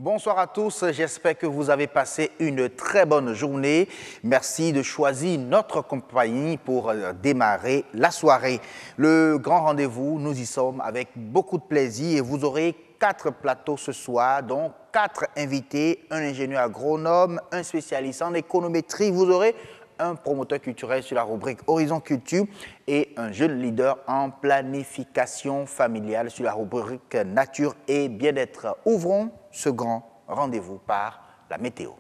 Bonsoir à tous, j'espère que vous avez passé une très bonne journée. Merci de choisir notre compagnie pour démarrer la soirée. Le grand rendez-vous, nous y sommes avec beaucoup de plaisir et vous aurez 4 plateaux ce soir, donc 4 invités, un ingénieur agronome, un spécialiste en économétrie. Vous aurez un promoteur culturel sur la rubrique Horizon Culture et un jeune leader en planification familiale sur la rubrique Nature et bien-être. Ouvrons ce grand rendez-vous par la météo.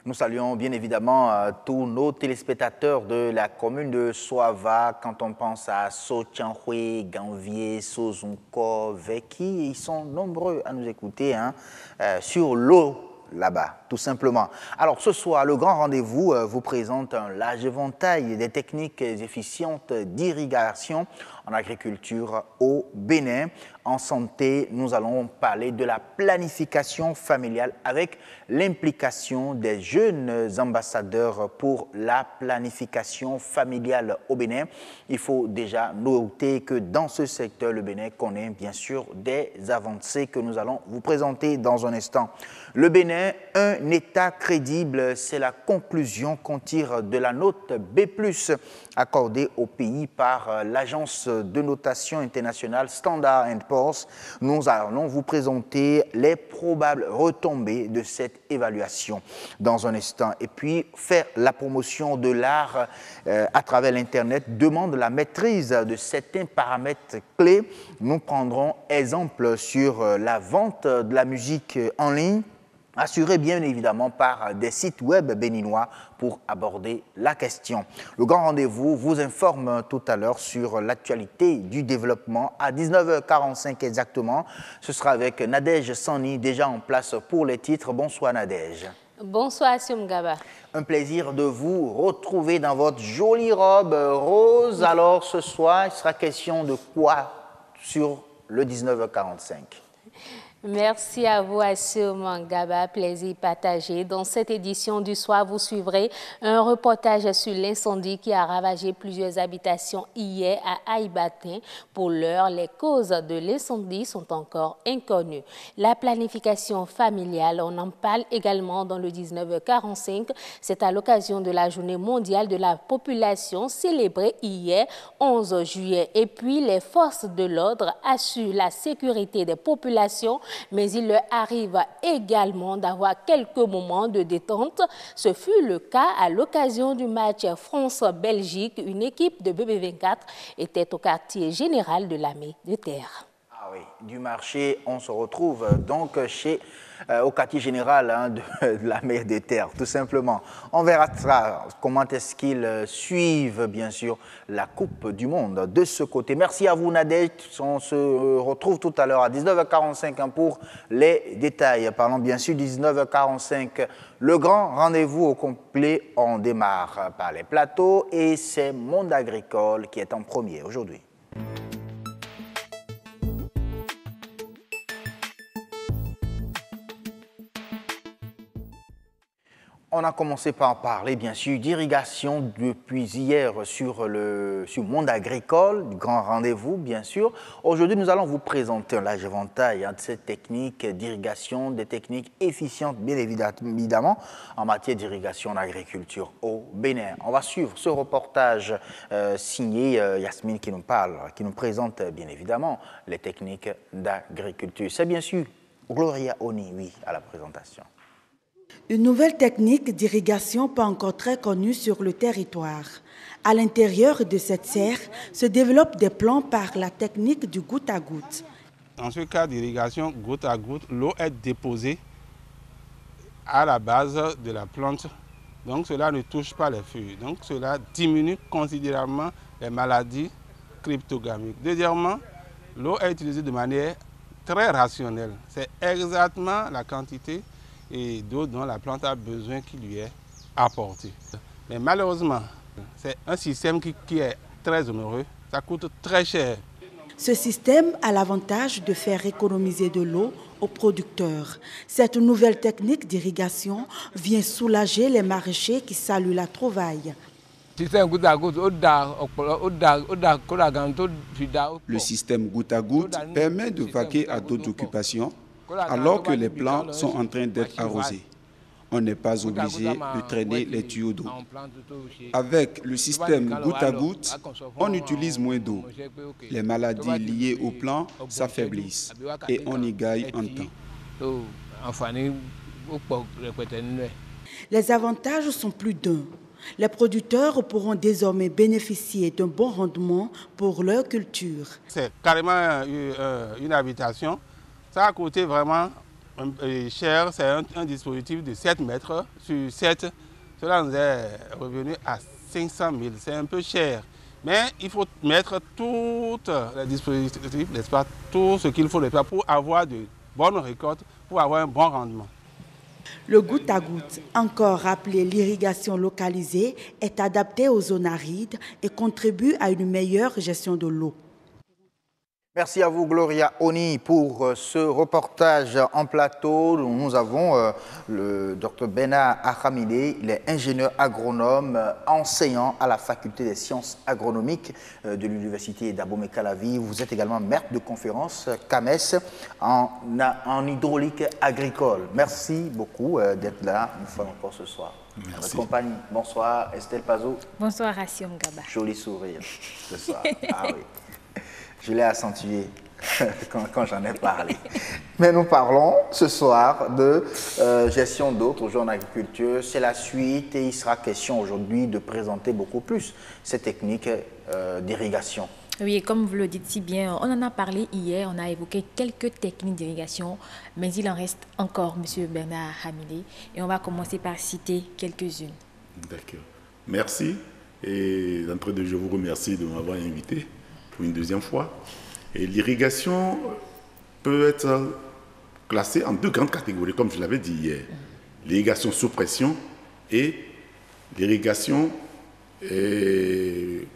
Nous saluons bien évidemment tous nos téléspectateurs de la commune de Soava. Quand on pense à Sotianhui, Ganvier, Sozunko, Veki, ils sont nombreux à nous écouter sur l'eau là-bas, tout simplement. Alors ce soir, le grand rendez-vous vous présente un large éventail des techniques efficientes d'irrigation en agriculture au Bénin. En santé, nous allons parler de la planification familiale avec l'implication des jeunes ambassadeurs pour la planification familiale au Bénin. Il faut déjà noter que dans ce secteur, le Bénin connaît bien sûr des avancées que nous allons vous présenter dans un instant. Le Bénin, un État crédible, c'est la conclusion qu'on tire de la note B+, accordée au pays par l'agence de notation internationale Standard & Poor's. Nous allons vous présenter les probables retombées de cette évaluation dans un instant. Et puis, faire la promotion de l'art à travers l'Internet demande la maîtrise de certains paramètres clés. Nous prendrons exemple sur la vente de la musique en ligne, assuré bien évidemment par des sites web béninois pour aborder la question. Le grand rendez-vous vous informe tout à l'heure sur l'actualité du développement à 19h45 exactement. Ce sera avec Nadège Sani déjà en place pour les titres. Bonsoir Nadège. Bonsoir Assoum Gaba. Un plaisir de vous retrouver dans votre jolie robe rose. Alors ce soir, il sera question de quoi sur le 19h45? Merci à vous, Assoum Gaba, plaisir partagé. Dans cette édition du soir, vous suivrez un reportage sur l'incendie qui a ravagé plusieurs habitations hier à Aïbatin. Pour l'heure, les causes de l'incendie sont encore inconnues. La planification familiale, on en parle également dans le 19h45. C'est à l'occasion de la journée mondiale de la population célébrée hier, 11 juillet. Et puis, les forces de l'ordre assurent la sécurité des populations, mais il leur arrive également d'avoir quelques moments de détente. Ce fut le cas à l'occasion du match France-Belgique. Une équipe de BB24 était au quartier général de l'armée de terre. Ah oui, du marché, on se retrouve donc chez au quartier général hein, de la mer des terres, tout simplement. On verra ça, comment est-ce qu'ils suivent, bien sûr, la Coupe du Monde de ce côté. Merci à vous, Nadège. On se retrouve tout à l'heure à 19h45 hein, pour les détails. Parlons bien sûr 19h45. Le grand rendez-vous au complet, on démarre par les plateaux et c'est Monde agricole qui est en premier aujourd'hui. On a commencé par parler, bien sûr, d'irrigation depuis hier sur Monde agricole, du grand rendez-vous, bien sûr. Aujourd'hui, nous allons vous présenter un large éventail de ces techniques d'irrigation, des techniques efficientes, bien évidemment, en matière d'irrigation en agriculture au Bénin. On va suivre ce reportage signé Yasmine qui nous parle, qui nous présente, bien évidemment, les techniques d'agriculture. C'est bien sûr Gloria Oni, oui, à la présentation. Une nouvelle technique d'irrigation pas encore très connue sur le territoire. À l'intérieur de cette serre se développent des plants par la technique du goutte à goutte. Dans ce cas d'irrigation goutte à goutte, l'eau est déposée à la base de la plante. Donc cela ne touche pas les feuilles. Donc cela diminue considérablement les maladies cryptogamiques. Deuxièmement, l'eau est utilisée de manière très rationnelle. C'est exactement la quantité et d'eau dont la plante a besoin qui lui est apportée. Mais malheureusement, c'est un système qui est très onéreux, ça coûte très cher. Ce système a l'avantage de faire économiser de l'eau aux producteurs. Cette nouvelle technique d'irrigation vient soulager les maraîchers qui saluent la trouvaille. Le système goutte à goutte permet de vaquer à d'autres occupations alors que les plants sont en train d'être arrosés. On n'est pas obligé de traîner les tuyaux d'eau. Avec le système goutte à goutte, on utilise moins d'eau. Les maladies liées aux plants s'affaiblissent et on y gagne en temps. Les avantages sont plus d'un. Les producteurs pourront désormais bénéficier d'un bon rendement pour leur culture. C'est carrément une habitation. Ça a coûté vraiment cher, c'est un dispositif de 7 mètres sur 7. Cela nous est revenu à 500 000, c'est un peu cher. Mais il faut mettre tous les dispositifs, n'est-ce pas, tout ce qu'il faut pour avoir de bonnes récoltes, pour avoir un bon rendement. Le goutte à goutte, encore appelé l'irrigation localisée, est adapté aux zones arides et contribue à une meilleure gestion de l'eau. Merci à vous, Gloria Oni, pour ce reportage en plateau. Nous avons le Dr Bena Ahamide, il est ingénieur agronome, enseignant à la faculté des sciences agronomiques de l'université d'Abomey-Calavi. Vous êtes également maître de conférence CAMES en hydraulique agricole. Merci beaucoup d'être là une fois encore ce soir. Merci. Notre compagnie, bonsoir Estelle Pazou. Bonsoir Rassim Gaba. Joli sourire ce soir. Ah oui. Je l'ai accentué quand j'en ai parlé. Mais nous parlons ce soir de gestion d'eau, toujours en agriculture. C'est la suite et il sera question aujourd'hui de présenter beaucoup plus ces techniques d'irrigation. Oui, comme vous le dites si bien, on en a parlé hier, on a évoqué quelques techniques d'irrigation, mais il en reste encore, M. Bernard Hamidé, et on va commencer par citer quelques-unes. D'accord. Merci. Et d'entrée de jeu, je vous remercie de m'avoir invité pour une deuxième fois. Et l'irrigation peut être classée en deux grandes catégories, comme je l'avais dit hier. L'irrigation sous pression et l'irrigation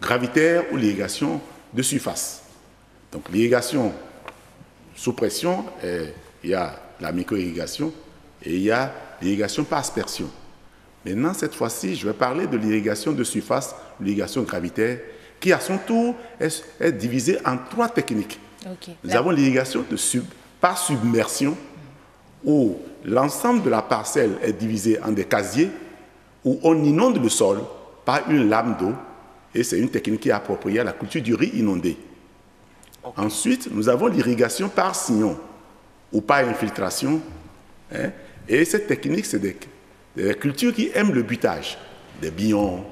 gravitaire ou l'irrigation de surface. Donc l'irrigation sous pression, il y a la micro-irrigation et il y a l'irrigation par aspersion. Maintenant, cette fois-ci, je vais parler de l'irrigation de surface, l'irrigation gravitaire, qui à son tour est divisée en trois techniques. Okay. Nous avons l'irrigation par submersion, où l'ensemble de la parcelle est divisé en des casiers, où on inonde le sol par une lame d'eau, et c'est une technique qui est appropriée à la culture du riz inondé. Okay. Ensuite, nous avons l'irrigation par sillon, ou par infiltration, hein, et cette technique, c'est des cultures qui aiment le butage, des billons.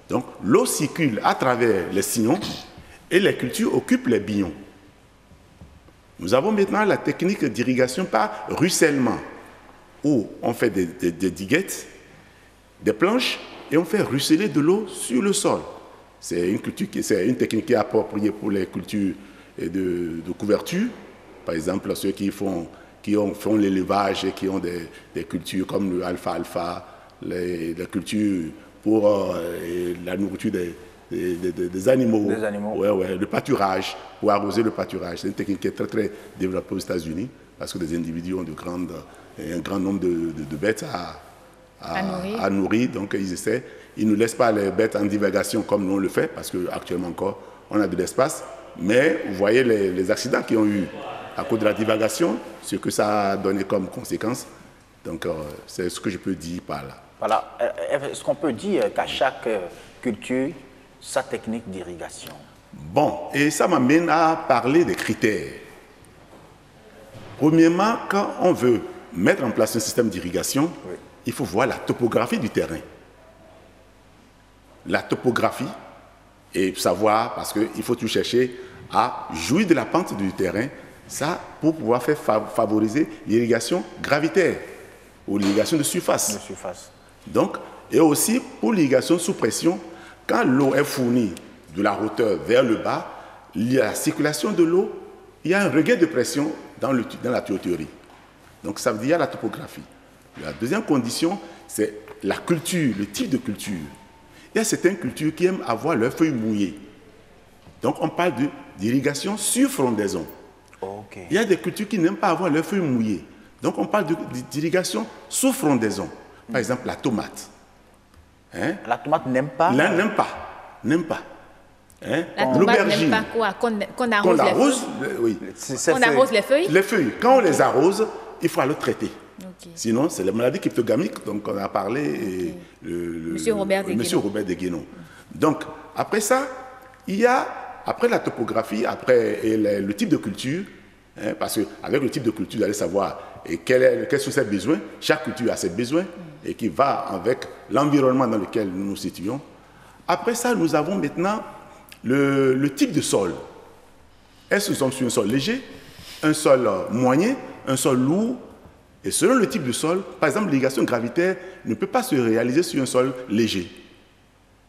Donc, l'eau circule à travers les sillons et les cultures occupent les billons. Nous avons maintenant la technique d'irrigation par ruissellement, où on fait des diguettes, des planches, et on fait ruisseler de l'eau sur le sol. C'est une technique qui est appropriée pour les cultures de couverture. Par exemple, ceux qui font l'élevage et qui ont des cultures comme le alfalfa, les cultures pour la nourriture des animaux. Des animaux. Ouais, le pâturage, pour arroser le pâturage. C'est une technique qui est très, très développée aux États-Unis parce que des individus ont un grand nombre de bêtes à nourrir. Donc, ils ne laissent pas les bêtes en divagation comme nous on le fait parce qu'actuellement encore, on a de l'espace. Mais vous voyez les accidents qu'ils ont eu à cause de la divagation, ce que ça a donné comme conséquence. Donc, c'est ce que je peux dire par là. Voilà. Est-ce qu'on peut dire qu'à chaque culture, sa technique d'irrigation? Bon, et ça m'amène à parler des critères. Premièrement, quand on veut mettre en place un système d'irrigation, oui, il faut voir la topographie du terrain. La topographie, et savoir, parce qu'il faut tout chercher à jouir de la pente du terrain, ça pour pouvoir faire favoriser l'irrigation gravitaire ou l'irrigation de surface. Donc, et aussi pour l'irrigation sous pression, quand l'eau est fournie de la hauteur vers le bas, la circulation de l'eau, il y a un regain de pression dans la tuyauterie. Donc ça veut dire la topographie. La deuxième condition, c'est la culture, le type de culture. Il y a certaines cultures qui aiment avoir leurs feuilles mouillées. Donc on parle d'irrigation sur frondaison. Okay. Il y a des cultures qui n'aiment pas avoir leurs feuilles mouillées. Donc on parle d'irrigation sous frondaison. Par exemple, la tomate. Hein? La tomate n'aime pas? N'aime pas. Hein? La tomate n'aime pas quoi? Qu'on arrose les feuilles? Oui. On arrose les feuilles? Les feuilles. Quand on les arrose, il faut aller traiter. Okay. Sinon, c'est les maladies cryptogamiques dont on a parlé. Monsieur Robert Deguénon. Donc, après ça, il y a, après la topographie, après le type de culture, hein, parce qu'avec le type de culture, vous allez savoir quels sont ses besoins. Chaque culture a ses besoins et qui va avec l'environnement dans lequel nous nous situons. Après ça, nous avons maintenant le type de sol. Est-ce que nous sommes sur un sol léger, un sol moyen, un sol lourd? Et selon le type de sol, par exemple, l'irrigation gravitaire ne peut pas se réaliser sur un sol léger.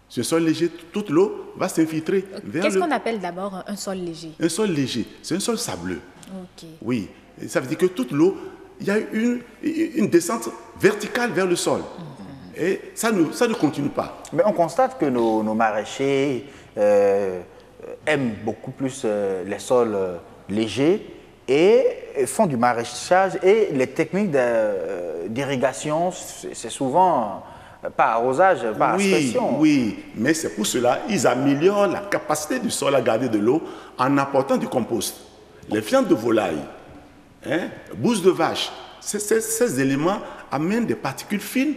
Sur un sol léger, toute l'eau va s'infiltrer vers Qu'est-ce qu'on appelle d'abord un sol léger? Un sol léger, c'est un sol sableux. Okay. Oui, et ça veut dire que toute l'eau, il y a une descente verticale vers le sol. Et ça ne continue pas. Mais on constate que nos maraîchers aiment beaucoup plus les sols légers et font du maraîchage. Et les techniques d'irrigation, c'est souvent par arrosage, par aspersion. Oui, mais c'est pour cela qu'ils améliorent la capacité du sol à garder de l'eau en apportant du compost. Les viandes de volaille, bouse de vache, ces éléments amènent des particules fines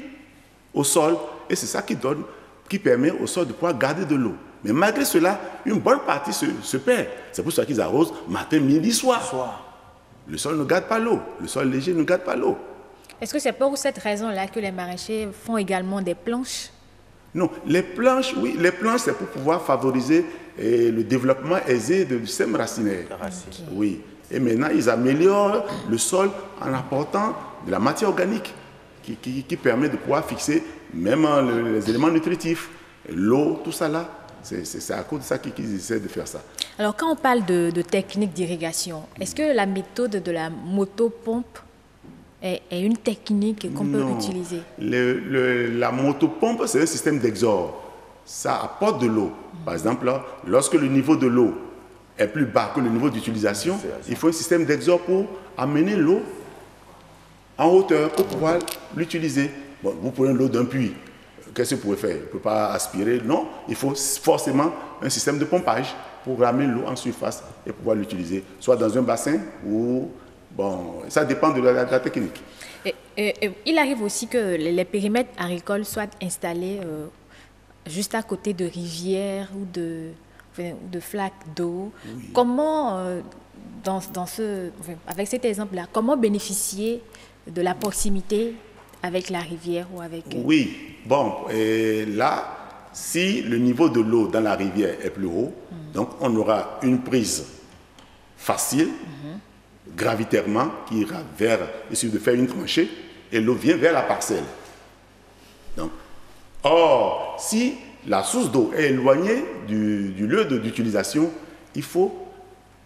au sol et c'est ça qui permet au sol de pouvoir garder de l'eau. Mais malgré cela, une bonne partie se perd. C'est pour ça qu'ils arrosent matin, midi, soir. Le sol ne garde pas l'eau. Le sol léger ne garde pas l'eau. Est-ce que c'est pour cette raison-là que les maraîchers font également des planches? Non, les planches, oui, les planches, c'est pour pouvoir favoriser le développement aisé du système racinaire. Okay. Oui. Et maintenant, ils améliorent le sol en apportant de la matière organique qui permet de pouvoir fixer même les éléments nutritifs, l'eau, tout ça là. C'est à cause de ça qu'ils essaient de faire ça. Alors, quand on parle de technique d'irrigation, est-ce que la méthode de la motopompe est une technique qu'on peut utiliser? La motopompe, c'est un système d'exorde. Ça apporte de l'eau. Par exemple, lorsque le niveau de l'eau est plus bas que le niveau d'utilisation, il faut un système d'exorde pour amener l'eau en hauteur pour pouvoir l'utiliser. Bon, vous prenez l'eau d'un puits. Qu'est-ce que vous pouvez faire? Vous ne pouvez pas aspirer. Non, il faut forcément un système de pompage pour ramener l'eau en surface et pouvoir l'utiliser, soit dans un bassin ou... Bon, ça dépend de la technique. Il arrive aussi que les périmètres agricoles soient installés juste à côté de rivières ou de flaques d'eau. Oui. Comment, avec cet exemple-là, comment bénéficier de la proximité avec la rivière ou avec... Oui, bon, et là, si le niveau de l'eau dans la rivière est plus haut, donc on aura une prise facile gravitairement qui ira vers, il suffit de faire une tranchée et l'eau vient vers la parcelle. Donc, or, si la source d'eau est éloignée du lieu d'utilisation, il faut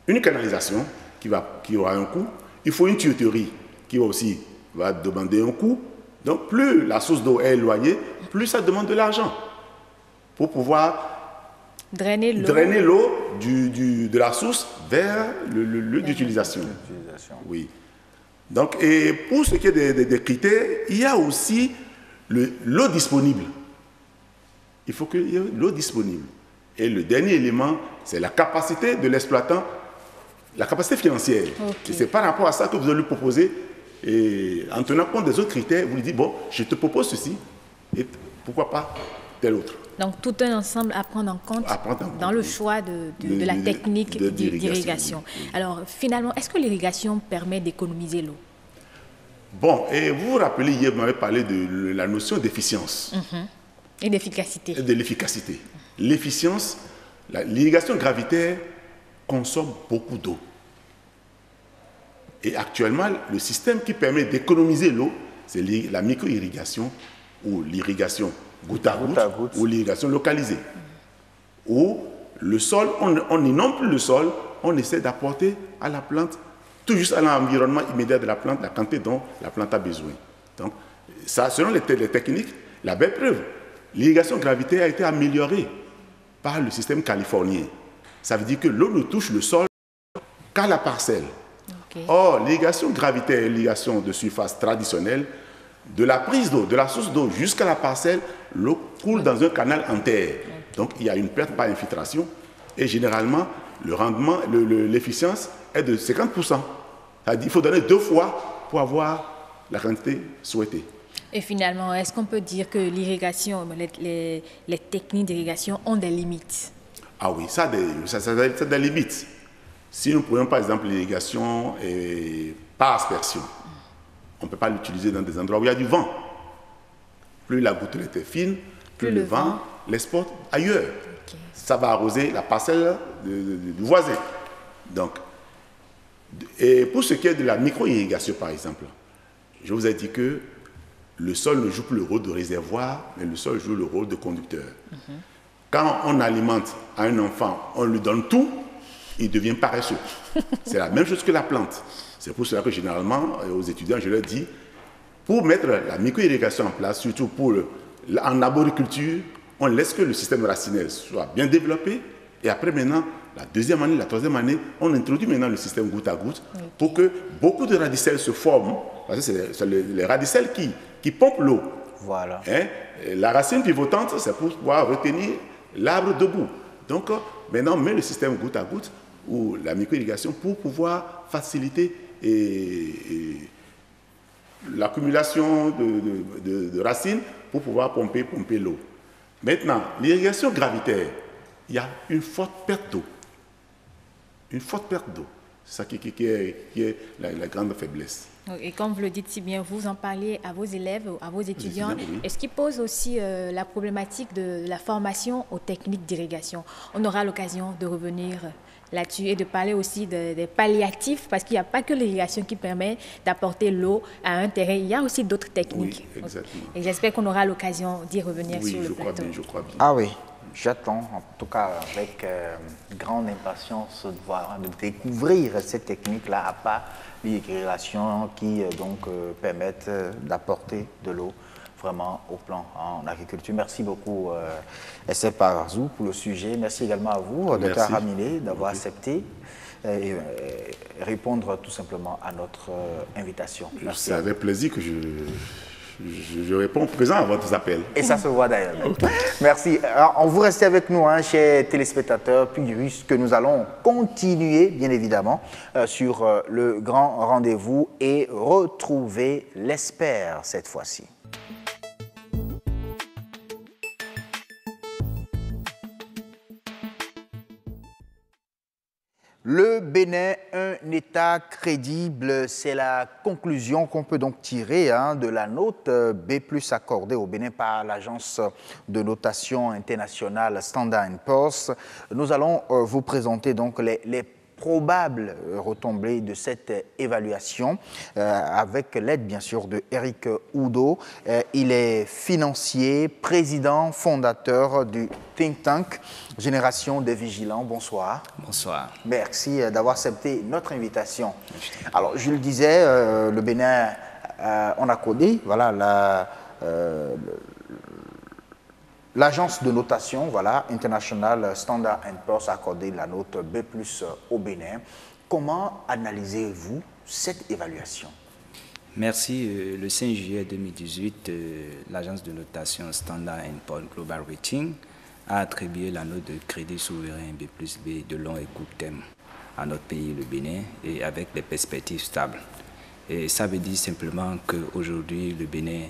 une canalisation qui aura un coût, il faut une tuyauterie qui aussi va demander un coût. Donc, plus la source d'eau est éloignée, plus ça demande de l'argent pour pouvoir drainer l'eau de la source vers le lieu d'utilisation. Oui. Donc, et pour ce qui est des critères, il y a aussi l'eau disponible. Il faut qu'il y ait l'eau disponible. Et le dernier élément, c'est la capacité de l'exploitant, la capacité financière. Okay. Et c'est par rapport à ça que vous allez lui proposer, et en tenant compte des autres critères, vous lui dites, bon, je te propose ceci, et pourquoi pas tel autre. Donc, tout un ensemble à prendre en compte dans le choix de la technique d'irrigation. Oui. Alors, finalement, est-ce que l'irrigation permet d'économiser l'eau? Bon, et vous vous rappelez, hier, vous m'avez parlé de la notion d'efficience. Et d'efficacité. De l'efficacité. L'efficience, l'irrigation gravitaire consomme beaucoup d'eau. Et actuellement, le système qui permet d'économiser l'eau, c'est la micro-irrigation ou l'irrigation goutte à goutte ou l'irrigation localisée. Où le sol, on n'inonde plus le sol, on essaie d'apporter à la plante, tout juste à l'environnement immédiat de la plante, la quantité dont la plante a besoin. Donc, ça, selon les techniques, la belle preuve, l'irrigation gravitaire a été améliorée par le système californien. Ça veut dire que l'eau ne touche le sol qu'à la parcelle. Okay. Or, l'irrigation gravitaire et l'irrigation de surface traditionnelle, de la prise d'eau, de la source d'eau jusqu'à la parcelle, l'eau coule dans un canal en terre. Donc, il y a une perte par infiltration. Et généralement, le rendement, l'efficience est de 50%. C'est-à-dire qu'il faut donner 2 fois pour avoir la quantité souhaitée. Et finalement, est-ce qu'on peut dire que l'irrigation, les techniques d'irrigation ont des limites? Ah oui, ça a des limites. Si nous prenons par exemple l'irrigation par aspersion, on ne peut pas l'utiliser dans des endroits où il y a du vent. Plus la gouttelette est fine, plus le vent l'exporte ailleurs. Okay. Ça va arroser la parcelle du voisin. Donc, et pour ce qui est de la micro-irrigation par exemple, je vous ai dit que le sol ne joue plus le rôle de réservoir, mais le sol joue le rôle de conducteur. Quand on alimente à un enfant, on lui donne tout, il devient paresseux. C'est la même chose que la plante. C'est pour cela que généralement, aux étudiants, je leur dis, pour mettre la micro-irrigation en place, surtout en arboriculture, on laisse que le système racinaire soit bien développé, et après maintenant, la deuxième année, la troisième année, on introduit maintenant le système goutte à goutte pour que beaucoup de radicelles se forment, parce que c'est les radicelles qui pompent l'eau. Voilà. Hein? La racine pivotante, c'est pour pouvoir retenir l'arbre debout. Donc, maintenant, on met le système goutte à goutte ou la micro-irrigation pour pouvoir faciliter l'accumulation de racines pour pouvoir pomper l'eau. Maintenant, l'irrigation gravitaire, il y a une forte perte d'eau. Une forte perte d'eau. C'est ça qui est la grande faiblesse. Et comme vous le dites si bien, vous en parlez à vos élèves, à vos étudiants. Oui. Est-ce qui pose aussi la problématique de la formation aux techniques d'irrigation? On aura l'occasion de revenir là-dessus et de parler aussi des palliatifs, parce qu'il n'y a pas que l'irrigation qui permet d'apporter l'eau à un terrain, il y a aussi d'autres techniques. Oui, exactement. Et j'espère qu'on aura l'occasion d'y revenir sur le plateau. Je crois bien. Ah oui, j'attends en tout cas avec grande impatience de découvrir cette technique-là, à part l'irrigation qui permettent d'apporter de l'eau vraiment au plan en agriculture. Merci beaucoup, S.F. Parazou, pour le sujet. Merci également à vous, Dr. Hamilé, d'avoir accepté et répondre tout simplement à notre invitation. Merci. C'est avec plaisir que je réponds présent à votre appel. Et ça se voit d'ailleurs. Okay. Merci. Alors, on vous restez avec nous, chers téléspectateurs, puisque nous allons continuer, bien évidemment, sur le grand rendez-vous et retrouver l'ESPER cette fois-ci. Le Bénin, un État crédible, c'est la conclusion qu'on peut donc tirer de la note B+ accordée au Bénin par l'agence de notation internationale Standard & Poor's. Nous allons vous présenter donc les probables retombées de cette évaluation, avec l'aide bien sûr de Eric Oudot. Il est financier, président, fondateur du think tank Génération des Vigilants. Bonsoir. Bonsoir. Merci d'avoir accepté notre invitation. Alors, je le disais, le Bénin, on a codé, voilà, l'agence de notation, voilà, International Standard & Poor's a accordé la note B+ au Bénin. Comment analysez-vous cette évaluation? Merci. Le 5 juillet 2018, l'agence de notation Standard & Poor's Global Rating a attribué la note de crédit souverain B+B de long et court terme à notre pays, le Bénin, et avec des perspectives stables. Et ça veut dire simplement qu'aujourd'hui, le Bénin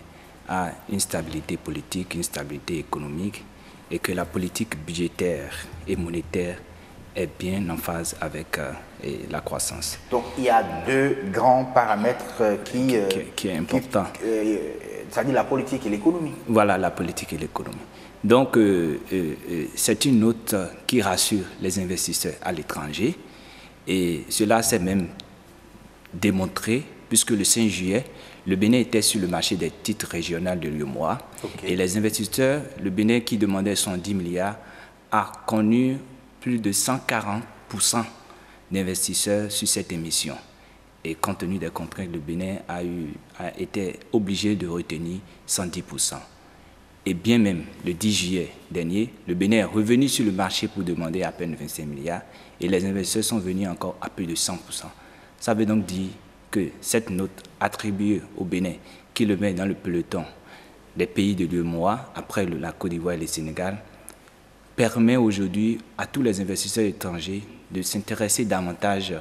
a une stabilité politique, une stabilité économique, et que la politique budgétaire et monétaire est bien en phase avec la croissance. Donc il y a deux grands paramètres qui est important. C'est-à-dire la politique et l'économie. Voilà, la politique et l'économie. Donc c'est une note qui rassure les investisseurs à l'étranger, et cela s'est même démontré puisque le 5 juillet, le Bénin était sur le marché des titres régionaux de l'UEMOA. Et les investisseurs, le Bénin qui demandait 110 milliards, a connu plus de 140% d'investisseurs sur cette émission. Et compte tenu des contraintes, le Bénin a été obligé de retenir 110%. Et bien même, le 10 juillet dernier, le Bénin est revenu sur le marché pour demander à peine 25 milliards et les investisseurs sont venus encore à plus de 100%. Ça veut donc dire que cette note attribuée au Bénin, qui le met dans le peloton des pays de l'UEMOA, après la Côte d'Ivoire et le Sénégal, permet aujourd'hui à tous les investisseurs étrangers de s'intéresser davantage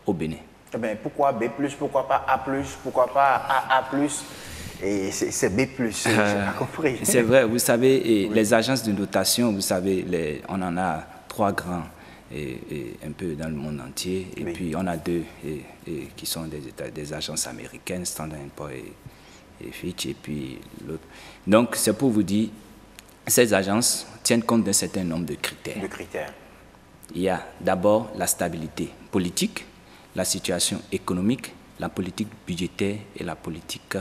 au Bénin. Eh bien, pourquoi B+, pourquoi pas A+, pourquoi pas AA+, et c'est B+, j'ai pas compris. C'est vrai, vous savez, les agences de notation, vous savez, on en a 3 grands. Et un peu dans le monde entier. Et puis, on a 2 qui sont des agences américaines, Standard & Poor's et Fitch, et puis l'autre. Donc, c'est pour vous dire, ces agences tiennent compte d'un certain nombre de critères. Il y a d'abord la stabilité politique, la situation économique, la politique budgétaire et la politique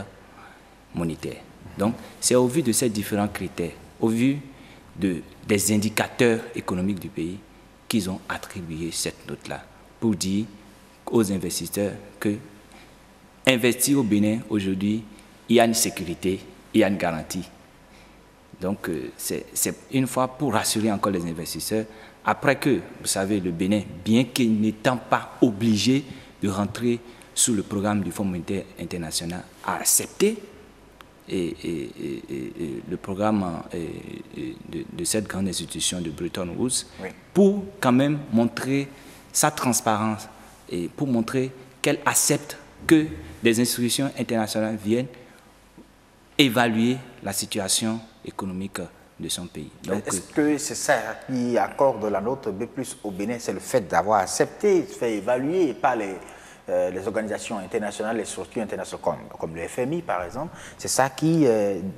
monétaire. Donc, c'est au vu de ces différents critères, au vu des indicateurs économiques du pays, qu'ils ont attribué cette note-là pour dire aux investisseurs que investir au Bénin aujourd'hui, il y a une sécurité, il y a une garantie. Donc, c'est une fois pour rassurer encore les investisseurs, après que, vous savez, le Bénin, bien qu'il n'étant pas obligé de rentrer sous le programme du Fonds monétaire international, a accepté le programme de cette grande institution de Bretton Woods pour quand même montrer sa transparence et pour montrer qu'elle accepte que des institutions internationales viennent évaluer la situation économique de son pays. Est-ce que c'est ça qui accorde la note B+ au Bénin, c'est le fait d'avoir accepté, fait évaluer par les organisations internationales, les structures internationales comme le FMI par exemple, c'est ça qui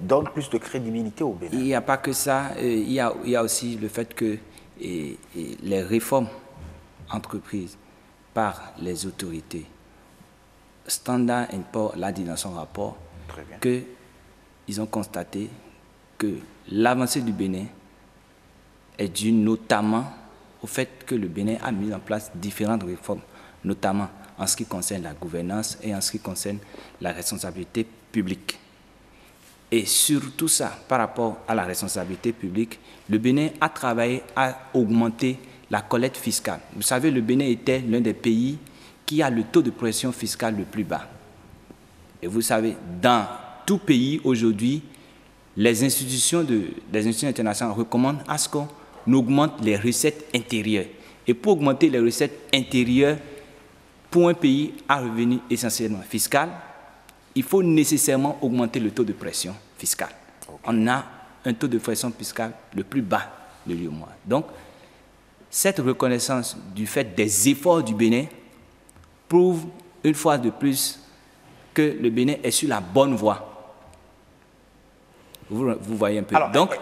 donne plus de crédibilité au Bénin? Il n'y a pas que ça, il y a aussi le fait que les réformes entreprises par les autorités, Standard & Poor's l'a dit dans son rapport, qu'ils ont constaté que l'avancée du Bénin est due notamment au fait que le Bénin a mis en place différentes réformes, notamment en ce qui concerne la gouvernance et en ce qui concerne la responsabilité publique. Et surtout ça, par rapport à la responsabilité publique, le Bénin a travaillé à augmenter la collecte fiscale. Vous savez, le Bénin était l'un des pays qui a le taux de pression fiscale le plus bas. Et vous savez, dans tout pays aujourd'hui, les institutions internationales recommandent à ce qu'on augmente les recettes intérieures. Et pour augmenter les recettes intérieures, pour un pays à revenu essentiellement fiscal, il faut nécessairement augmenter le taux de pression fiscale. On a un taux de pression fiscale le plus bas de l'UEMOA. Donc, cette reconnaissance du fait des efforts du Bénin prouve une fois de plus que le Bénin est sur la bonne voie. Vous voyez un peu. Alors, donc,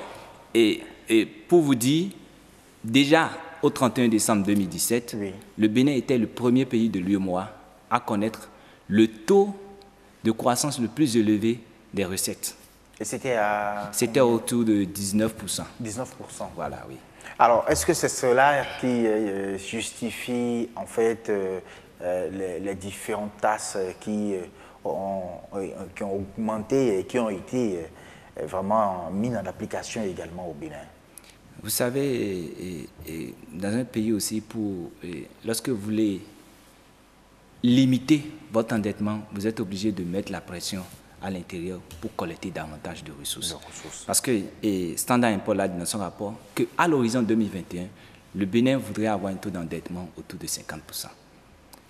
et pour vous dire, déjà, au 31 décembre 2017, le Bénin était le premier pays de l'UEMOA à connaître le taux de croissance le plus élevé des recettes. Et c'était à... C'était autour de 19%. 19%. Voilà, oui. Alors, est-ce que c'est cela qui justifie, en fait, les différentes tasses qui ont augmenté et qui ont été vraiment mises en application également au Bénin? Vous savez, dans un pays aussi, lorsque vous voulez limiter votre endettement, vous êtes obligé de mettre la pression à l'intérieur pour collecter davantage de ressources. Parce que Standard & Poor's l'a dit dans son rapport qu'à l'horizon 2021, le Bénin voudrait avoir un taux d'endettement autour de 50%.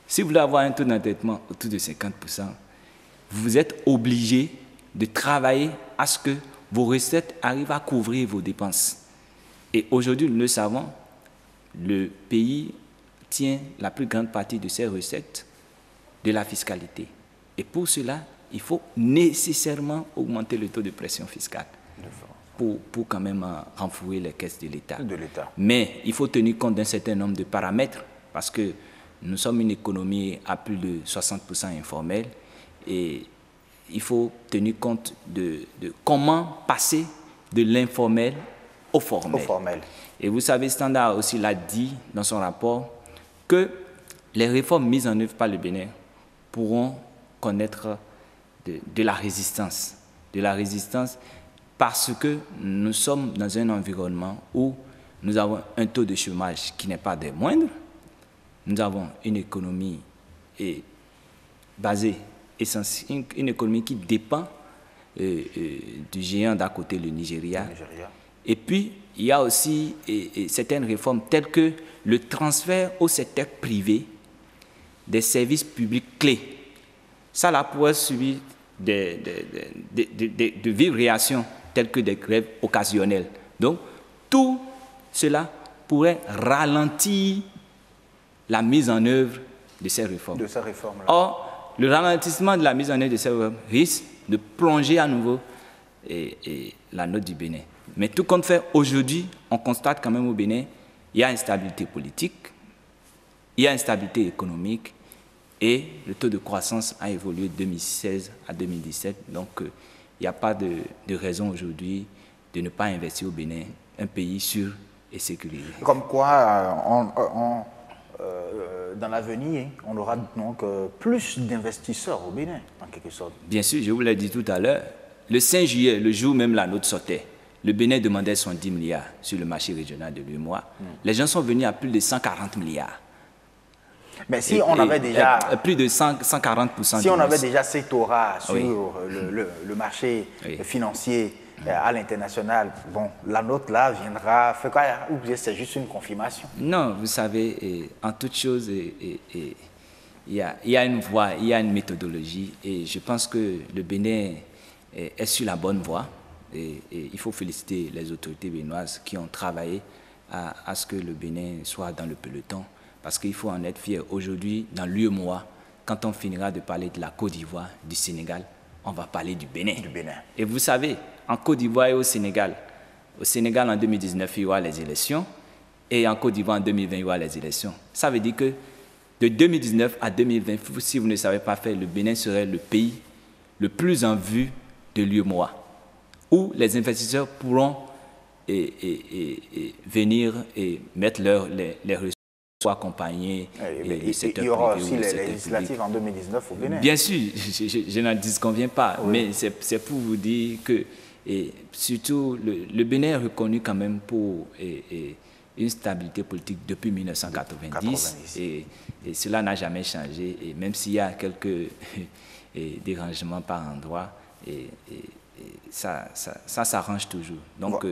Si vous voulez avoir un taux d'endettement autour de 50%, vous êtes obligé de travailler à ce que vos recettes arrivent à couvrir vos dépenses. Et aujourd'hui, nous le savons, le pays tient la plus grande partie de ses recettes de la fiscalité. Et pour cela, il faut nécessairement augmenter le taux de pression fiscale pour quand même renflouer les caisses de l'État. Mais il faut tenir compte d'un certain nombre de paramètres parce que nous sommes une économie à plus de 60% informelle et il faut tenir compte de comment passer de l'informel au formel. Et vous savez, Standard aussi l'a dit dans son rapport que les réformes mises en œuvre par le Bénin pourront connaître de la résistance. De la résistance parce que nous sommes dans un environnement où nous avons un taux de chômage qui n'est pas des moindres. Nous avons une économie basée, une économie qui dépend du géant d'à côté, le Nigeria. Et puis, il y a aussi certaines réformes telles que le transfert au secteur privé des services publics clés. Ça là pourrait subir de vives réactions telles que des grèves occasionnelles. Donc, tout cela pourrait ralentir la mise en œuvre de ces réformes. Or, le ralentissement de la mise en œuvre de ces réformes risque de plonger à nouveau la note du Bénin. Mais tout compte fait, aujourd'hui, on constate quand même au Bénin, il y a instabilité politique, il y a instabilité économique et le taux de croissance a évolué de 2016 à 2017. Donc, il n'y a pas de raison aujourd'hui de ne pas investir au Bénin, un pays sûr et sécurisé. Comme quoi, dans l'avenir, on aura donc plus d'investisseurs au Bénin, en quelque sorte. Bien sûr, je vous l'ai dit tout à l'heure, le 5 juillet, le jour même la note sortait, le Bénin demandait son 10 milliards sur le marché régional de l'UEMOA. Les gens sont venus à plus de 140 milliards. Mais si on avait déjà... Plus de 140%. Si on avait déjà cette aura sur le marché financier à l'international, bon, la note là viendra... Ou c'est juste une confirmation? Non, vous savez, en toute chose, il y a une voie, il y a une méthodologie. Et je pense que le Bénin est sur la bonne voie. Et il faut féliciter les autorités béninoises qui ont travaillé à ce que le Bénin soit dans le peloton. Parce qu'il faut en être fier. Aujourd'hui, dans l'UEMOA, quand on finira de parler de la Côte d'Ivoire, du Sénégal, on va parler du Bénin. Et vous savez, en Côte d'Ivoire et au Sénégal en 2019, il y aura les élections, et en Côte d'Ivoire en 2020, il y aura les élections. Ça veut dire que de 2019 à 2020, si vous ne savez pas faire, le Bénin serait le pays le plus en vue de l'UEMOA, où les investisseurs pourront venir et mettre les ressources pour accompagner le secteur privé. Il y aura aussi les législatives en 2019 au Bénin. Bien sûr, je n'en disconviens pas, mais c'est pour vous dire que, surtout, le Bénin est reconnu quand même pour une stabilité politique depuis 1990, et cela n'a jamais changé, et même s'il y a quelques dérangements par endroit, ça s'arrange toujours. Donc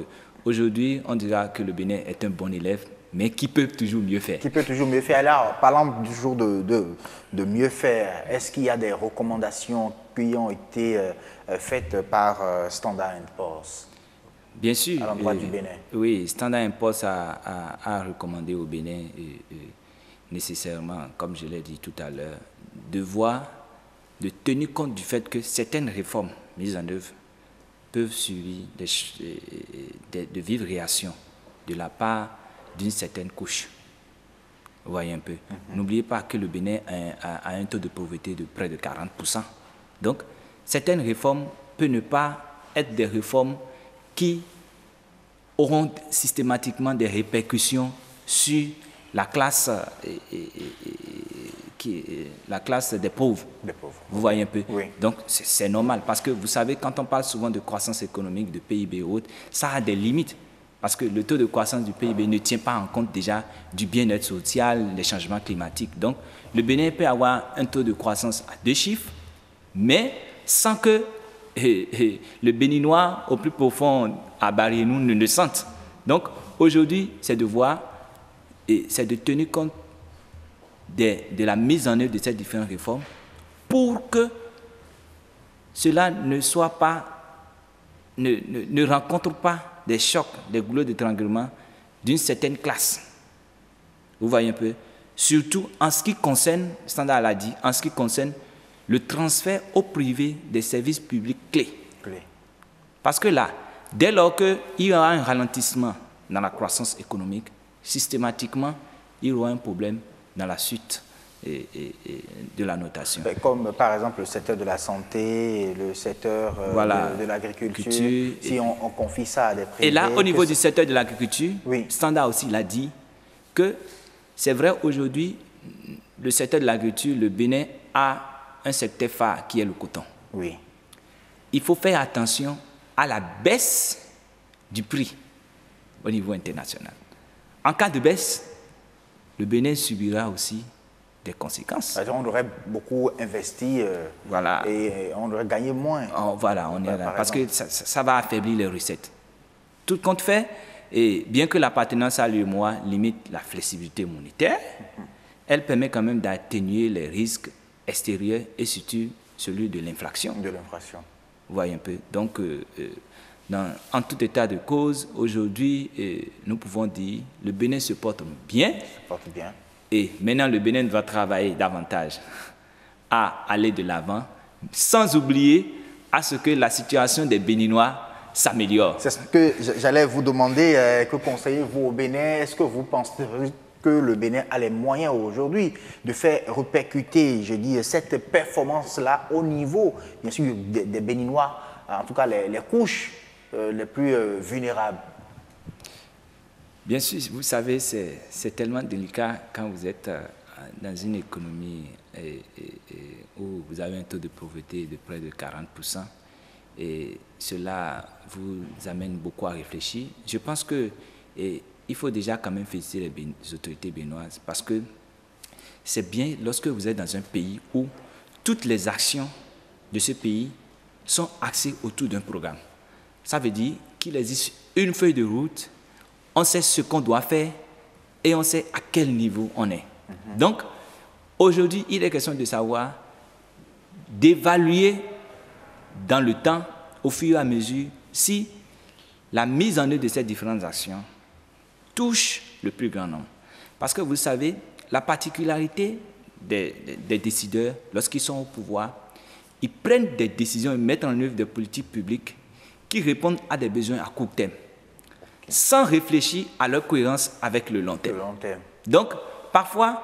aujourd'hui, on dira que le Bénin est un bon élève, mais qui peut toujours mieux faire. Qui peut toujours mieux faire. Alors, parlant toujours de mieux faire, est-ce qu'il y a des recommandations qui ont été faites par Standard & Poor's? Bien sûr. À l'endroit du Bénin. Oui, Standard & Poor's a recommandé au Bénin, nécessairement, comme je l'ai dit tout à l'heure, de tenir compte du fait que certaines réformes mises en œuvre peuvent subir de vives réactions de la part d'une certaine couche. Vous voyez un peu. N'oubliez pas que le Bénin a un taux de pauvreté de près de 40%. Donc, certaines réformes peuvent ne pas être des réformes qui auront systématiquement des répercussions sur la classe, la classe des pauvres. Vous voyez un peu. Oui. Donc, c'est normal parce que vous savez, quand on parle souvent de croissance économique, de PIB et autres, ça a des limites. Parce que le taux de croissance du PIB ne tient pas en compte déjà du bien-être social, des changements climatiques. Donc, le Bénin peut avoir un taux de croissance à 2 chiffres, mais sans que le Béninois, au plus profond, à Barré-nous, ne le sente. Donc, aujourd'hui, c'est de voir et c'est de tenir compte de la mise en œuvre de ces différentes réformes pour que cela ne soit pas, ne rencontre pas des chocs, des goulots d'étranglement d'une certaine classe. Vous voyez un peu? Surtout en ce qui concerne, Standard l'a dit, en ce qui concerne le transfert au privé des services publics clés. Parce que là, dès lors qu'il y aura un ralentissement dans la croissance économique, systématiquement, il y aura un problème dans la suite de la notation. Comme par exemple le secteur de la santé, le secteur de l'agriculture, si on confie ça à des privés. Et là, au niveau du secteur de l'agriculture, oui. Standard aussi l'a dit, que c'est vrai aujourd'hui, le secteur de l'agriculture, le Bénin a un secteur phare qui est le coton. Oui. Il faut faire attention à la baisse du prix au niveau international. En cas de baisse, le Bénin subira aussi des conséquences. On aurait beaucoup investi voilà. Et on aurait gagné moins. Voilà, on est là, parce que ça va affaiblir les recettes. Tout compte fait, et bien que l'appartenance à l'UEMOA limite la flexibilité monétaire, elle permet quand même d'atténuer les risques extérieurs et surtout celui de l'inflation. Vous voyez un peu. Donc, en tout état de cause, aujourd'hui, nous pouvons dire que le Bénin se porte bien. Et maintenant, le Bénin va travailler davantage à aller de l'avant, sans oublier à ce que la situation des Béninois s'améliore. C'est ce que j'allais vous demander. Que conseillez-vous au Bénin? Est-ce que vous pensez que le Bénin a les moyens aujourd'hui de faire répercuter, je dis, cette performance-là au niveau, bien sûr, des Béninois, en tout cas les couches les plus vulnérables? Bien sûr, vous savez, c'est tellement délicat quand vous êtes dans une économie où vous avez un taux de pauvreté de près de 40%. Et cela vous amène beaucoup à réfléchir. Je pense qu'il faut déjà quand même féliciter les autorités béninoises parce que c'est bien lorsque vous êtes dans un pays où toutes les actions de ce pays sont axées autour d'un programme. Ça veut dire qu'il existe une feuille de route, on sait ce qu'on doit faire et on sait à quel niveau on est. Donc, aujourd'hui, il est question de savoir, d'évaluer dans le temps, au fur et à mesure, si la mise en œuvre de ces différentes actions touche le plus grand nombre. Parce que vous savez, la particularité des décideurs, lorsqu'ils sont au pouvoir, ils prennent des décisions et mettent en œuvre des politiques publiques qui répondent à des besoins à court terme, sans réfléchir à leur cohérence avec le long terme. Donc, parfois,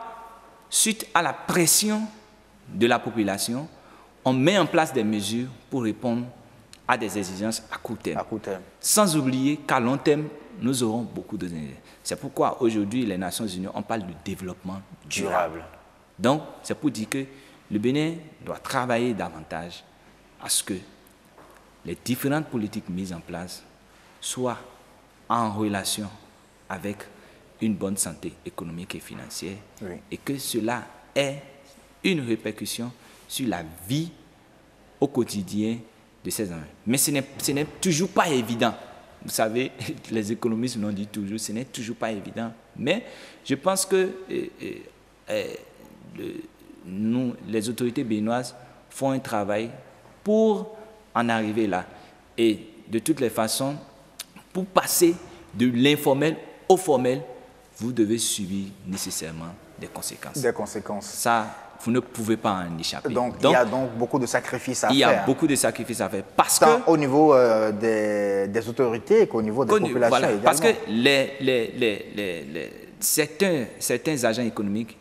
suite à la pression de la population, on met en place des mesures pour répondre à des exigences à court terme. Sans oublier qu'à long terme, nous aurons beaucoup de... C'est pourquoi aujourd'hui, les Nations Unies, on parle de développement durable. Donc, c'est pour dire que le Bénin doit travailler davantage à ce que les différentes politiques mises en place soient en relation avec une bonne santé économique et financière, et que cela ait une répercussion sur la vie au quotidien de ces hommes. Mais ce n'est toujours pas évident. Vous savez, les économistes l'ont dit toujours, ce n'est toujours pas évident. Mais je pense que les autorités béninoises font un travail pour en arriver là. Et de toutes les façons, pour passer de l'informel au formel, vous devez subir nécessairement des conséquences. Des conséquences. Ça, vous ne pouvez pas en échapper. Donc il y a donc beaucoup de sacrifices à faire. Il y a beaucoup de sacrifices à faire. Parce tant que, au niveau des autorités qu'au niveau des populations voilà, également. parce que certains agents économiques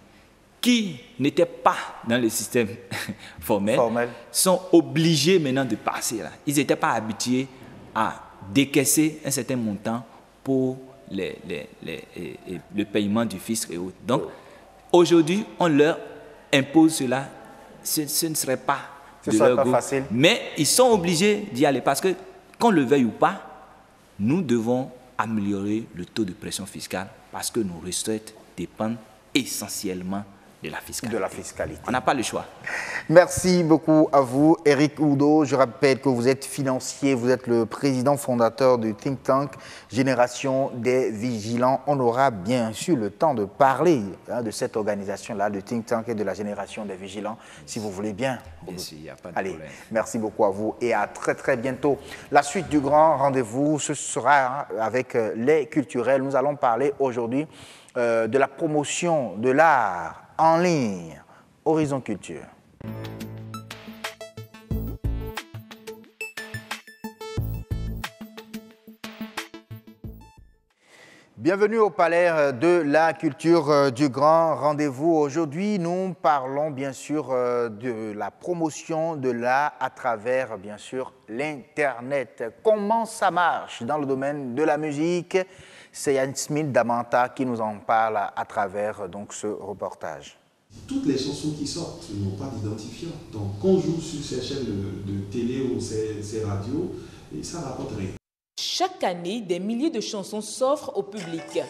qui n'étaient pas dans le système formel sont obligés maintenant de passer là. Ils n'étaient pas habitués à décaisser un certain montant pour le paiement du fisc et autres. Donc, aujourd'hui, on leur impose cela. Ce ne serait pas de leur goût. Facile. Mais ils sont obligés d'y aller parce que, qu'on le veuille ou pas, nous devons améliorer le taux de pression fiscale parce que nos recettes dépendent essentiellement de la fiscalité. On n'a pas le choix. Merci beaucoup à vous, Éric Oudot. Je rappelle que vous êtes financier, vous êtes le président fondateur du think tank Génération des Vigilants. On aura bien sûr le temps de parler de cette organisation-là, du think tank et de la Génération des Vigilants, si vous voulez bien. Bien sûr, il n'y a pas de Allez, problème. merci beaucoup à vous et à très très bientôt. La suite du grand rendez-vous, ce sera avec les culturels. Nous allons parler aujourd'hui de la promotion de l'art en ligne. Horizon Culture. Bienvenue au Palais de la Culture du Grand Rendez-vous. Aujourd'hui, nous parlons bien sûr de la promotion de l'art à travers bien sûr l'Internet. Comment ça marche dans le domaine de la musique? C'est Yasmine Damanta qui nous en parle à travers donc, ce reportage. Toutes les chansons qui sortent n'ont pas d'identifiant. Donc, qu'on joue sur ces chaînes de télé ou ces radios, et ça rapporte rien. Chaque année, des milliers de chansons s'offrent au public.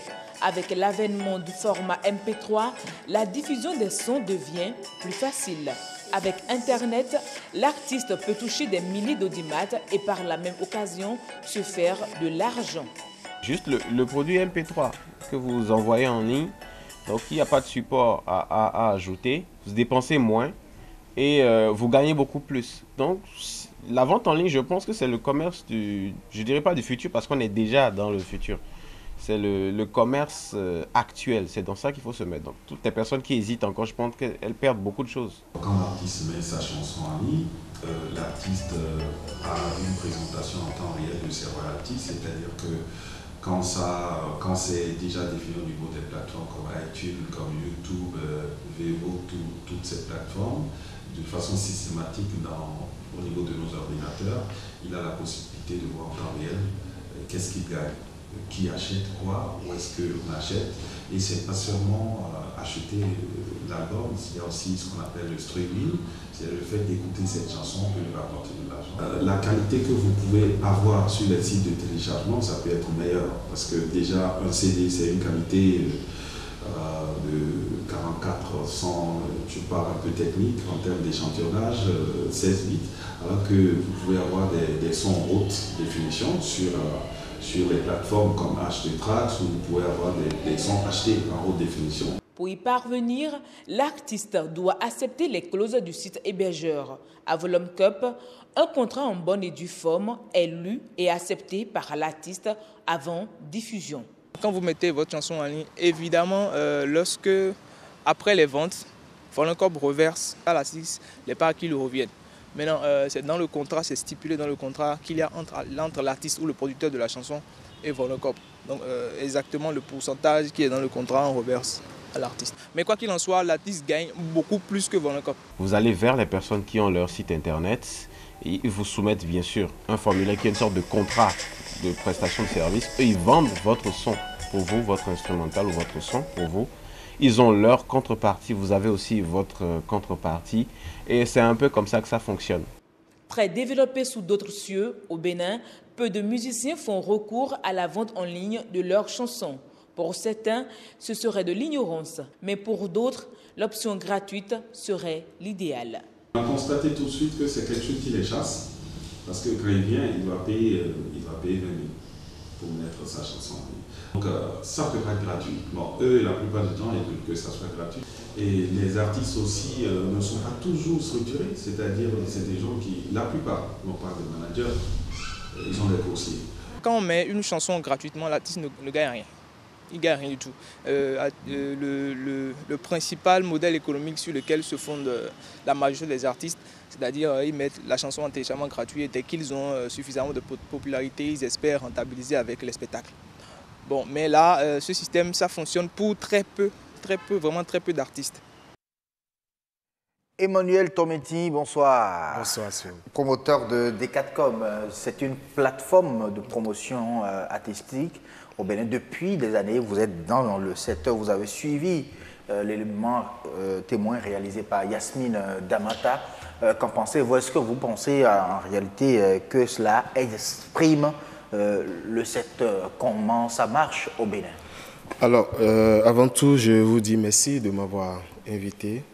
Avec l'avènement du format MP3, la diffusion des sons devient plus facile. Avec Internet, l'artiste peut toucher des milliers d'audimates et par la même occasion se faire de l'argent. Juste le produit MP3 que vous envoyez en ligne, donc il n'y a pas de support à ajouter, vous dépensez moins et vous gagnez beaucoup plus. Donc la vente en ligne, je pense que c'est le commerce je dirais pas du futur parce qu'on est déjà dans le futur. C'est le commerce actuel, c'est dans ça qu'il faut se mettre. Donc toutes les personnes qui hésitent encore, je pense qu'elles perdent beaucoup de choses. Quand l'artiste met sa chanson en ligne, l'artiste a une présentation en temps réel de ses royalties, c'est-à-dire que quand c'est déjà défini au niveau des plateformes comme iTunes, comme YouTube, VO, toutes ces plateformes, de façon systématique au niveau de nos ordinateurs, il a la possibilité de voir en temps réel qu'est-ce qu'il gagne, qui achète quoi, où est-ce qu'on achète. Et c'est pas seulement acheter l'album, il y a aussi ce qu'on appelle le streaming, c'est le fait d'écouter cette chanson peut lui rapporter de l'argent. La qualité que vous pouvez avoir sur les sites de téléchargement, ça peut être meilleur, parce que déjà un CD c'est une qualité de 44, 100, je parle un peu technique en termes d'échantillonnage, 16 bits, alors que vous pouvez avoir des sons haute définition sur les plateformes comme HD Tracks où vous pouvez avoir des sons achetés en haute définition. Pour y parvenir, l'artiste doit accepter les clauses du site hébergeur. À Volume Cup, un contrat en bonne et due forme est lu et accepté par l'artiste avant diffusion. Quand vous mettez votre chanson en ligne, évidemment, après les ventes, Volume Cup reverse à l'artiste les parts qui lui reviennent. Maintenant, c'est dans le contrat, c'est stipulé dans le contrat qu'il y a entre l'artiste ou le producteur de la chanson et Volume Cup. Donc exactement le pourcentage qui est dans le contrat, on reverse à l'artiste. Mais quoi qu'il en soit, l'artiste gagne beaucoup plus que Volume Cup. Vous allez vers les personnes qui ont leur site internet et ils vous soumettent bien sûr un formulaire qui est une sorte de contrat de prestation de service. Eux, ils vendent votre son pour vous, votre instrumental ou votre son pour vous. Ils ont leur contrepartie, vous avez aussi votre contrepartie et c'est un peu comme ça que ça fonctionne. Très développé sous d'autres cieux, au Bénin, peu de musiciens font recours à la vente en ligne de leurs chansons. Pour certains, ce serait de l'ignorance, mais pour d'autres, l'option gratuite serait l'idéal. On a constaté tout de suite que c'est quelque chose qui les chasse, parce que quand il vient, il va payer 20 000 pour mettre sa chanson en ligne. Donc ça peut pas être gratuit. Bon, eux, la plupart du temps, ils veulent que ça soit gratuit. Et les artistes aussi ne sont pas toujours structurés, c'est-à-dire c'est des gens qui, la plupart, non pas des managers, ils ont des coursiers. Quand on met une chanson gratuitement, l'artiste ne gagne rien. Ils ne gagnent rien du tout. Le principal modèle économique sur lequel se fonde la majorité des artistes, c'est-à-dire ils mettent la chanson en téléchargement gratuit et dès qu'ils ont suffisamment de popularité, ils espèrent rentabiliser avec les spectacles. Bon, mais là, ce système, ça fonctionne pour très peu, vraiment très peu d'artistes. Emmanuel Tometti, bonsoir. Bonsoir, monsieur. Promoteur de Decatcom, c'est une plateforme de promotion artistique au Bénin. Depuis des années, vous êtes dans le secteur, vous avez suivi l'élément témoin réalisé par Yasmine Damata. Qu'en pensez-vous? Est-ce que vous pensez en réalité que cela exprime le secteur? Comment ça marche au Bénin? Alors, avant tout, je vous dis merci de m'avoir invité.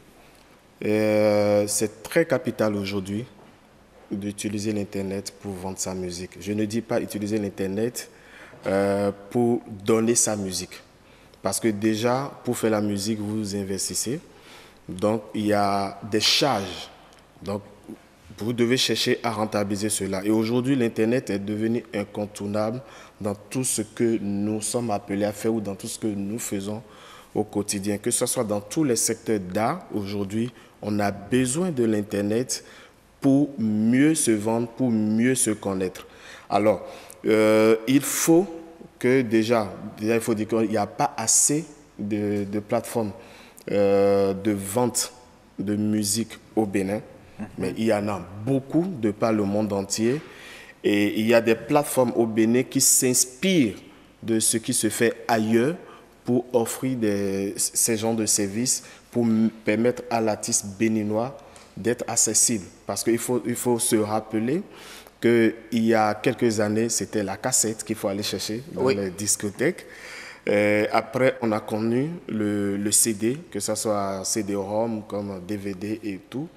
C'est très capital aujourd'hui d'utiliser l'Internet pour vendre sa musique. Je ne dis pas utiliser l'Internet pour donner sa musique. Parce que déjà, pour faire la musique, vous investissez. Donc, il y a des charges. Donc, vous devez chercher à rentabiliser cela. Et aujourd'hui, l'Internet est devenu incontournable dans tout ce que nous sommes appelés à faire ou dans tout ce que nous faisons au quotidien. Que ce soit dans tous les secteurs d'art, aujourd'hui, on a besoin de l'Internet pour mieux se vendre, pour mieux se connaître. Alors, il faut que déjà il faut dire qu'il n'y a pas assez de plateformes de vente de musique au Bénin, mais il y en a beaucoup de par le monde entier. Et il y a des plateformes au Bénin qui s'inspirent de ce qui se fait ailleurs pour offrir ces genres de services, pour permettre à l'artiste béninois d'être accessible. Parce qu'il faut se rappeler qu'il y a quelques années, c'était la cassette qu'il faut aller chercher dans les discothèques. Après, on a connu le CD, que ce soit CD-ROM comme DVD et tout.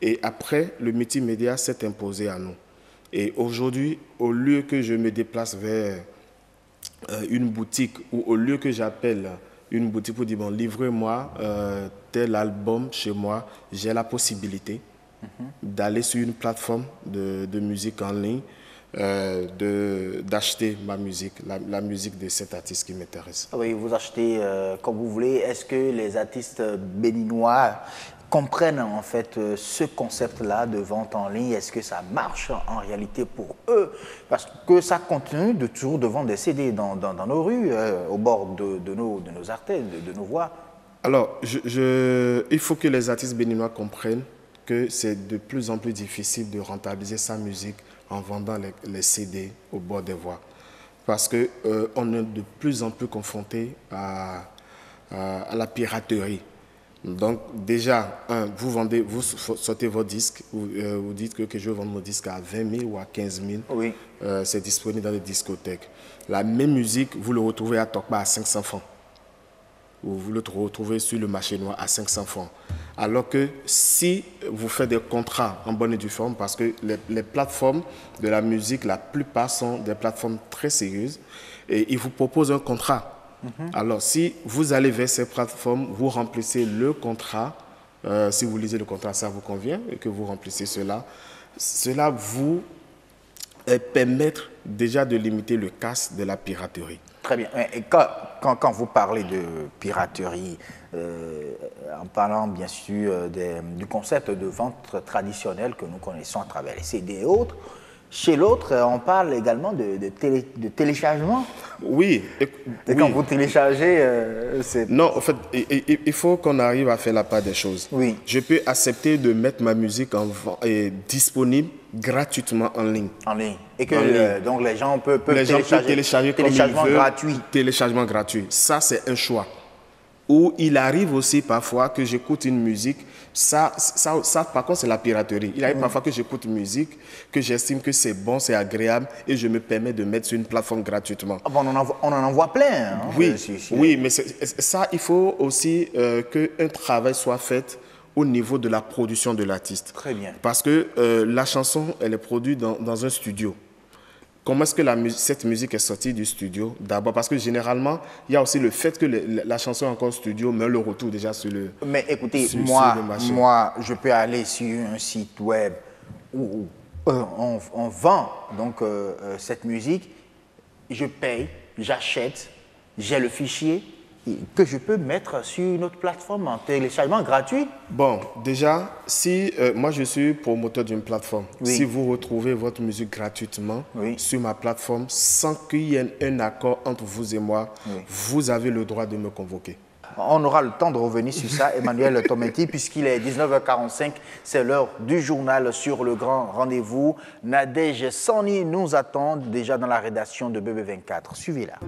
Et après, le multimédia s'est imposé à nous. Et aujourd'hui, au lieu que je me déplace vers une boutique ou au lieu que j'appelle une boutique pour dire, bon, livrez-moi tel album chez moi, j'ai la possibilité d'aller sur une plateforme de musique en ligne, d'acheter ma musique, la musique de cet artiste qui m'intéresse. Oui, vous achetez comme vous voulez. Est-ce que les artistes béninois comprennent en fait ce concept-là de vente en ligne? Est-ce que ça marche en réalité pour eux? Parce que ça continue de toujours de vendre des CD dans nos rues, au bord de nos artères, de nos voies. Alors, il faut que les artistes béninois comprennent que c'est de plus en plus difficile de rentabiliser sa musique en vendant les CD au bord des voies. Parce qu'on est de plus en plus confronté à la piraterie. Donc déjà, vous sortez vos disques, vous dites que je veux vendre mon disque à 20 000 ou à 15 000. Oui. C'est disponible dans les discothèques. La même musique, vous le retrouvez à Tokpa à 500 francs. Ou vous le retrouvez sur le marché noir à 500 francs. Alors que si vous faites des contrats en bonne et due forme, parce que les plateformes de la musique, la plupart sont des plateformes très sérieuses, et ils vous proposent un contrat. Alors, si vous allez vers ces plateformes, vous remplissez le contrat. Si vous lisez le contrat, ça vous convient, et que vous remplissez cela. Cela vous permettre déjà de limiter le casse de la piraterie. Très bien. Et quand vous parlez de piraterie, en parlant bien sûr du concept de vente traditionnel que nous connaissons à travers les CD et autres, chez l'autre, on parle également de téléchargement. Oui. Et quand vous téléchargez, c'est... Non, en fait, il faut qu'on arrive à faire la part des choses. Oui. Je peux accepter de mettre ma musique disponible gratuitement en ligne. En ligne. Et que donc les gens peuvent télécharger téléchargement gratuit. Téléchargement gratuit. Ça, c'est un choix. Ou il arrive aussi parfois que j'écoute une musique. Ça, par contre, c'est la piraterie. Il arrive parfois que j'écoute une musique, que j'estime que c'est bon, c'est agréable, et je me permets de mettre sur une plateforme gratuitement. Ah bon, on en voit plein. Hein, oui, oui, mais ça, il faut aussi qu'un travail soit fait au niveau de la production de l'artiste. Très bien. Parce que la chanson, elle est produite dans un studio. Comment est-ce que cette musique est sortie du studio? D'abord, parce que généralement, il y a aussi le fait que la chanson est encore au studio, mais le retour déjà sur le marché. Mais écoutez, moi, je peux aller sur un site web où on vend donc, cette musique, je paye, j'achète, j'ai le fichier que je peux mettre sur une autre plateforme en téléchargement gratuit. Bon, déjà, si moi je suis promoteur d'une plateforme, oui. Si vous retrouvez votre musique gratuitement sur ma plateforme sans qu'il y ait un accord entre vous et moi, vous avez le droit de me convoquer. On aura le temps de revenir sur ça, Emmanuel Tometti, puisqu'il est 19h45, c'est l'heure du journal sur le grand rendez-vous. Nadège Sani nous attend déjà dans la rédaction de BB24. Suivez-la.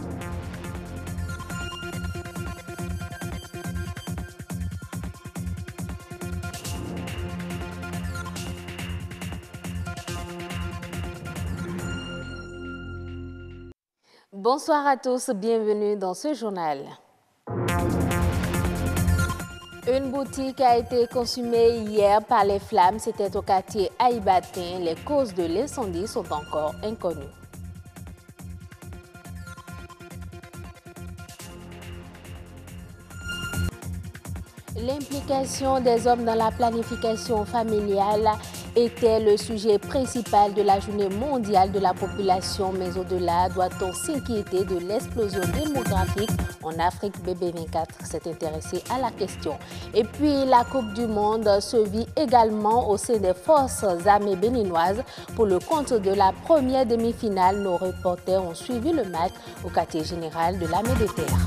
Bonsoir à tous, bienvenue dans ce journal. Une boutique a été consumée hier par les flammes. C'était au quartier Haïbatin. Les causes de l'incendie sont encore inconnues. L'implication des hommes dans la planification familiale était le sujet principal de la journée mondiale de la population. Mais au-delà, doit-on s'inquiéter de l'explosion démographique en Afrique? BB24 s'est intéressé à la question. Et puis, la Coupe du Monde se vit également au sein des forces armées béninoises. Pour le compte de la première demi-finale, nos reporters ont suivi le match au quartier général de l'armée de terre.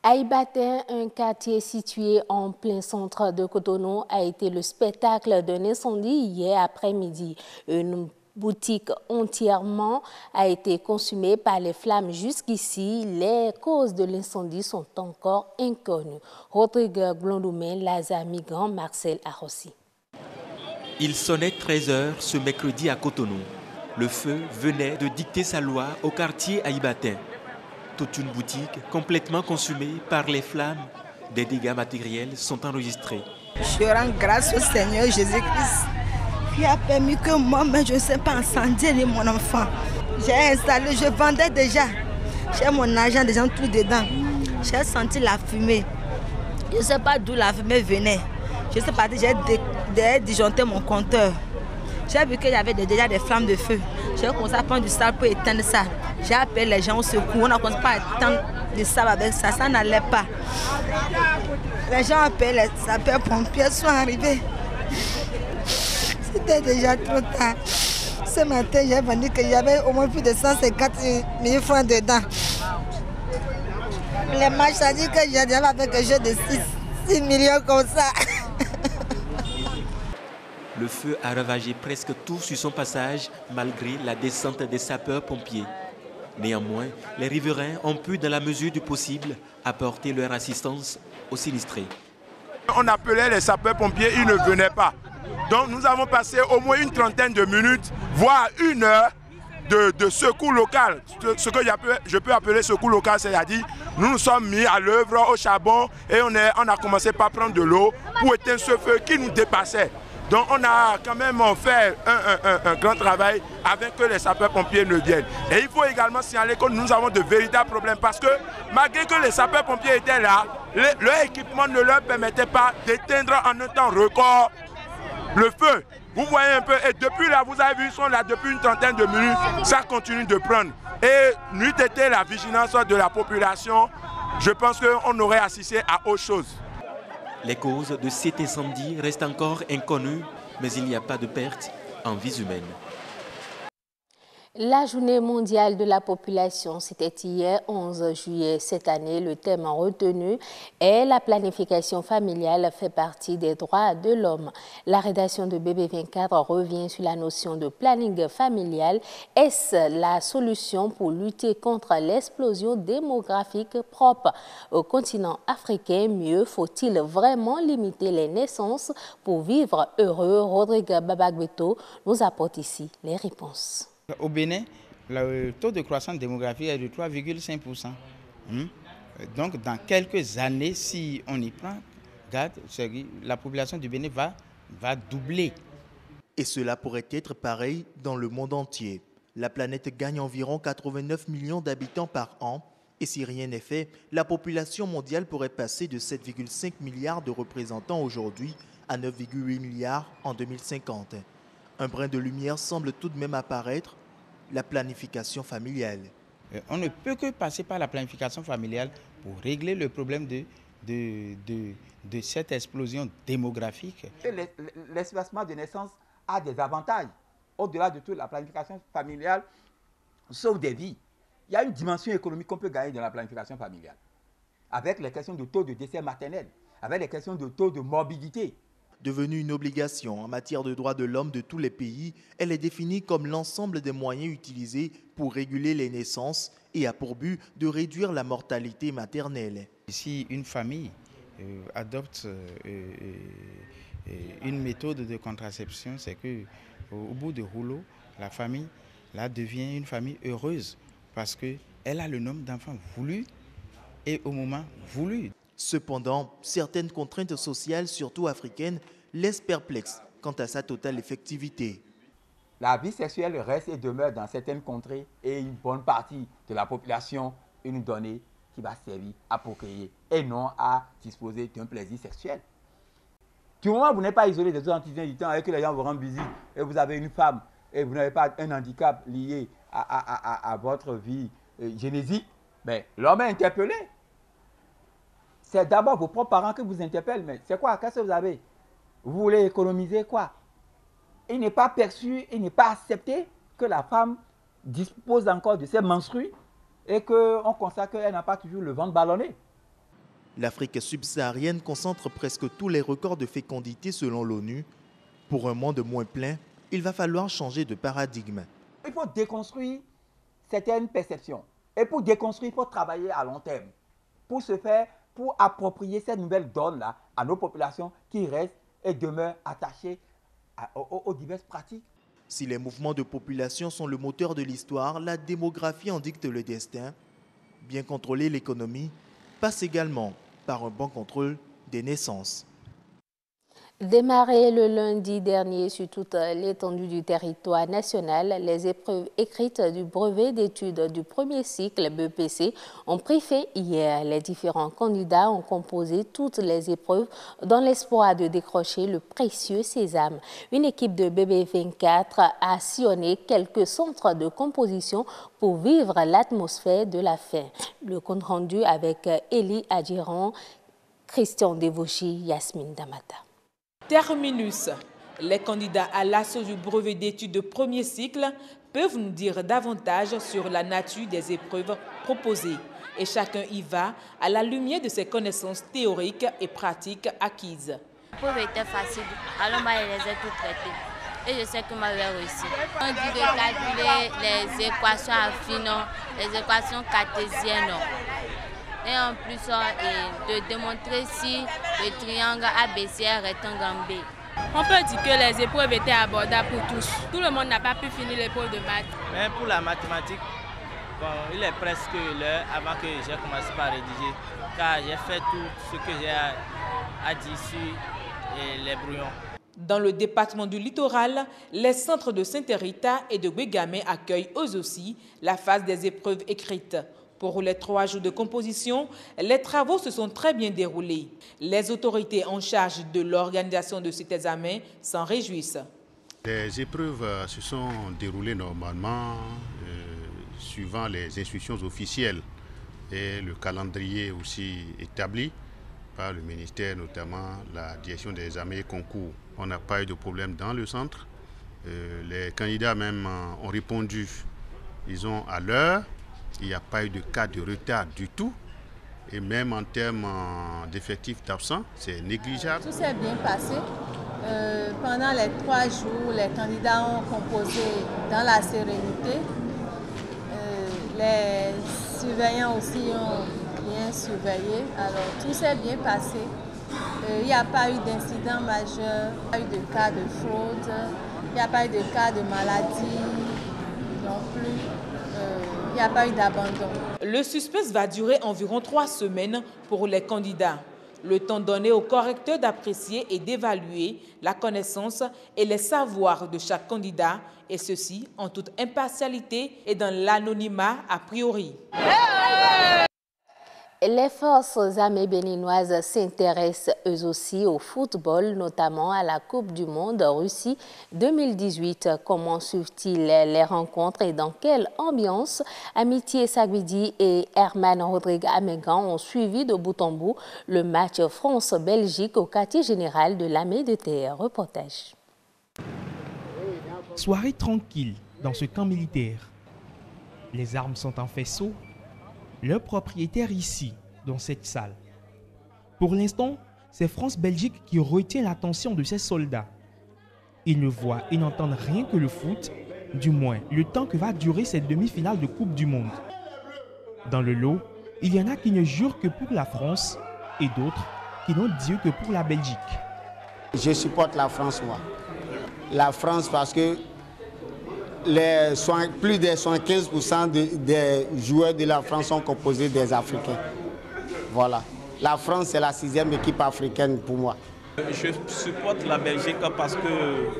Haïbatin, un quartier situé en plein centre de Cotonou, a été le spectacle d'un incendie hier après-midi. Une boutique entièrement a été consumée par les flammes. Jusqu'ici, les causes de l'incendie sont encore inconnues. Rodrigue Blondoumé, Lazare Migrant, Marcel Arrossi. Il sonnait 13h ce mercredi à Cotonou. Le feu venait de dicter sa loi au quartier Haïbatin. Toute une boutique complètement consumée par les flammes. Des dégâts matériels sont enregistrés. Je rends grâce au Seigneur Jésus-Christ qui a permis que moi-même je ne sais pas incendier mon enfant. J'ai installé, je vendais déjà. J'ai mon argent déjà tout dedans. J'ai senti la fumée. Je ne sais pas d'où la fumée venait. Je ne sais pas, j'ai disjoncté mon compteur. J'ai vu qu'il y avait déjà des flammes de feu. J'ai commencé à prendre du sable pour éteindre ça. J'ai appelé les gens au secours. On a commencé à éteindre du sable avec ça. Ça n'allait pas. Les gens appellent les sapeurs-pompiers, sont arrivés. C'était déjà trop tard. Ce matin, j'ai vendu qu'il y avait au moins plus de 150 000 francs dedans. Les marchandises que j'ai déjà avec un jeu de 6 millions comme ça. Le feu a ravagé presque tout sur son passage malgré la descente des sapeurs-pompiers. Néanmoins, les riverains ont pu, dans la mesure du possible, apporter leur assistance aux sinistrés. On appelait les sapeurs-pompiers, ils ne venaient pas. Donc nous avons passé au moins une trentaine de minutes, voire 1 heure de secours local. Ce que je peux appeler secours local, c'est-à-dire nous nous sommes mis à l'œuvre au charbon et on a commencé par prendre de l'eau pour éteindre ce feu qui nous dépassait. Donc on a quand même fait un grand travail avant que les sapeurs-pompiers ne viennent. Et il faut également signaler que nous avons de véritables problèmes parce que malgré que les sapeurs-pompiers étaient là, leur équipement ne leur permettait pas d'éteindre en un temps record le feu. Vous voyez un peu, et depuis là, vous avez vu, ils sont là depuis une trentaine de minutes, ça continue de prendre. Et n'eût été la vigilance de la population, je pense qu'on aurait assisté à autre chose. Les causes de cet incendie restent encore inconnues, mais il n'y a pas de perte en vies humaines. La journée mondiale de la population, c'était hier 11 juillet. Cette année, le thème retenu est la planification familiale fait partie des droits de l'homme. La rédaction de BB24 revient sur la notion de planning familial. Est-ce la solution pour lutter contre l'explosion démographique propre au continent africain? Mieux, faut-il vraiment limiter les naissances pour vivre heureux? Rodrigue Babagbeto nous apporte ici les réponses. Au Bénin, le taux de croissance démographique est de 3,5%. Donc, dans quelques années, si on y prend garde, la population du Bénin va doubler. Et cela pourrait être pareil dans le monde entier. La planète gagne environ 89 millions d'habitants par an. Et si rien n'est fait, la population mondiale pourrait passer de 7,5 milliards de représentants aujourd'hui à 9,8 milliards en 2050. Un brin de lumière semble tout de même apparaître. la planification familiale. On ne peut que passer par la planification familiale pour régler le problème de cette explosion démographique. L'espacement de naissance a des avantages. Au-delà de tout, la planification familiale sauve des vies. Il y a une dimension économique qu'on peut gagner dans la planification familiale. Avec les questions de taux de décès maternel, avec les questions de taux de morbidité. Devenue une obligation en matière de droits de l'homme de tous les pays, elle est définie comme l'ensemble des moyens utilisés pour réguler les naissances et a pour but de réduire la mortalité maternelle. Si une famille adopte une méthode de contraception, c'est qu'au bout de rouleau, la famille là, devient une famille heureuse parce qu'elle a le nombre d'enfants voulus et au moment voulu. Cependant, certaines contraintes sociales, surtout africaines, laissent perplexe quant à sa totale effectivité. La vie sexuelle reste et demeure dans certaines contrées et une bonne partie de la population une donnée qui va servir à procréer et non à disposer d'un plaisir sexuel. Du moment où vous n'êtes pas isolé des autres entités du temps et que les gens vous rendent visite et vous avez une femme et vous n'avez pas un handicap lié à votre vie génésique, ben, l'homme est interpellé. C'est d'abord vos propres parents que vous interpellent. Mais c'est quoi? Qu'est-ce que vous avez? Vous voulez économiser quoi? Il n'est pas perçu, il n'est pas accepté que la femme dispose encore de ses menstrues et qu'on constate qu'elle n'a pas toujours le ventre ballonné. L'Afrique subsaharienne concentre presque tous les records de fécondité selon l'ONU. Pour un monde moins plein, il va falloir changer de paradigme. Il faut déconstruire certaines perceptions. Et pour déconstruire, il faut travailler à long terme. Pour ce faire, pour approprier cette nouvelle donne-là à nos populations qui restent et demeurent attachées aux diverses pratiques. Si les mouvements de population sont le moteur de l'histoire, la démographie en dicte le destin. Bien contrôler l'économie passe également par un bon contrôle des naissances. Démarré le lundi dernier sur toute l'étendue du territoire national, les épreuves écrites du brevet d'études du premier cycle BEPC ont pris fin hier. Les différents candidats ont composé toutes les épreuves dans l'espoir de décrocher le précieux sésame. Une équipe de BB24 a sillonné quelques centres de composition pour vivre l'atmosphère de la fin. Le compte rendu avec Élie Adjiran, Christian Devouchi, Yasmine Damata. Terminus. Les candidats à l'assaut du brevet d'études de premier cycle peuvent nous dire davantage sur la nature des épreuves proposées. Et chacun y va à la lumière de ses connaissances théoriques et pratiques acquises. L'épreuve était facile, alors moi je les ai toutes traitées. Et je sais que moi j'ai réussi. On dit de calculer les équations affines, les équations cartésiennes. Et en plus, de démontrer si le triangle ABC est rectangle B. On peut dire que les épreuves étaient abordables pour tous. Tout le monde n'a pas pu finir l'épreuve de maths. Mais pour la mathématique, bon, il est presque l'heure avant que j'ai commencé par rédiger. Car j'ai fait tout ce que j'ai à dire sur les brouillons. Dans le département du littoral, les centres de Sainte-Rita et de Guégamé accueillent eux aussi la phase des épreuves écrites. Pour les 3 jours de composition, les travaux se sont très bien déroulés. Les autorités en charge de l'organisation de cet examen s'en réjouissent. Les épreuves se sont déroulées normalement, suivant les instructions officielles et le calendrier aussi établi par le ministère, notamment la direction des examens et concours. On n'a pas eu de problème dans le centre. Les candidats même ont répondu, ils ont à l'heure. Il n'y a pas eu de cas de retard du tout. Et même en termes d'effectifs d'absents, c'est négligeable. Tout s'est bien passé. Pendant les 3 jours, les candidats ont composé dans la sérénité. Les surveillants aussi ont bien surveillé. Alors tout s'est bien passé. Il n'y a pas eu d'incident majeur, il n'y a pas eu de cas de fraude, il n'y a pas eu de cas de maladie non plus. Il n'y a pas eu d'abandon. Le suspense va durer environ 3 semaines pour les candidats. Le temps donné aux correcteurs d'apprécier et d'évaluer la connaissance et les savoirs de chaque candidat, et ceci en toute impartialité et dans l'anonymat a priori. Les forces armées béninoises s'intéressent eux aussi au football, notamment à la Coupe du Monde Russie 2018. Comment suivent-ils les rencontres et dans quelle ambiance? Amitié Sagwidi et Herman Rodrigue Amégan ont suivi de bout en bout le match France-Belgique au quartier général de l'armée de terre. Reportage. Soirée tranquille dans ce camp militaire. Les armes sont en faisceau. Le propriétaire ici, dans cette salle. Pour l'instant, c'est France-Belgique qui retient l'attention de ces soldats. Ils ne voient et n'entendent rien que le foot, du moins le temps que va durer cette demi-finale de Coupe du Monde. Dans le lot, il y en a qui ne jurent que pour la France et d'autres qui n'ont Dieu que pour la Belgique. Je supporte la France, moi. La France parce que plus de 75% des joueurs de la France sont composés des Africains. Voilà. La France, c'est la 6e équipe africaine pour moi. Je supporte la Belgique parce que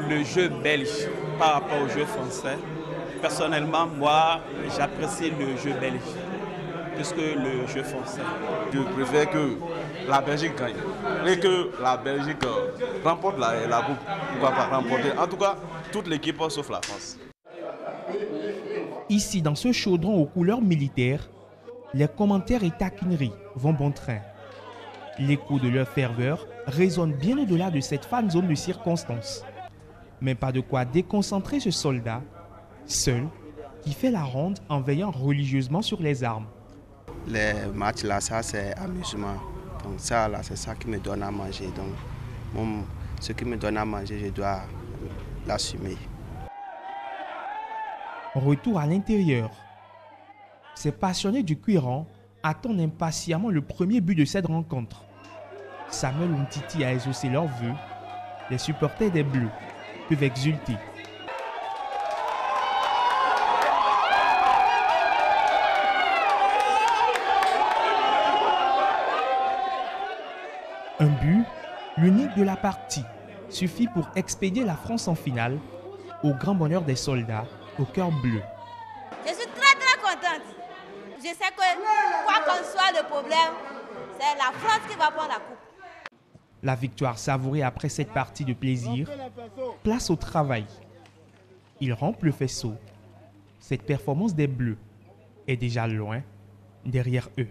le jeu belge par rapport au jeu français, personnellement, moi, j'apprécie le jeu belge plus que le jeu français. Je préfère que la Belgique gagne et que la Belgique remporte la coupe. Pourquoi pas remporter? En tout cas, toute l'équipe sauf la France. Ici, dans ce chaudron aux couleurs militaires, les commentaires et taquineries vont bon train. L'écho de leur ferveur résonne bien au-delà de cette fan zone de circonstance. Mais pas de quoi déconcentrer ce soldat, seul, qui fait la ronde en veillant religieusement sur les armes. Les matchs là, ça c'est amusement. Donc ça là, c'est ça qui me donne à manger. Donc ce qui me donne à manger, je dois l'assumer. Retour à l'intérieur. Ces passionnés du cuiran attendent impatiemment le premier but de cette rencontre. Samuel Umtiti a exaucé leurs vœux. Les supporters des Bleus peuvent exulter. Un but, l'unique de la partie, suffit pour expédier la France en finale, au grand bonheur des soldats, au cœur bleu. Je suis très contente. Je sais que quoi qu'on soit le problème, c'est la France qui va prendre la coupe. La victoire savourée après cette partie de plaisir, place au travail. Ils rompent le faisceau. Cette performance des Bleus est déjà loin derrière eux.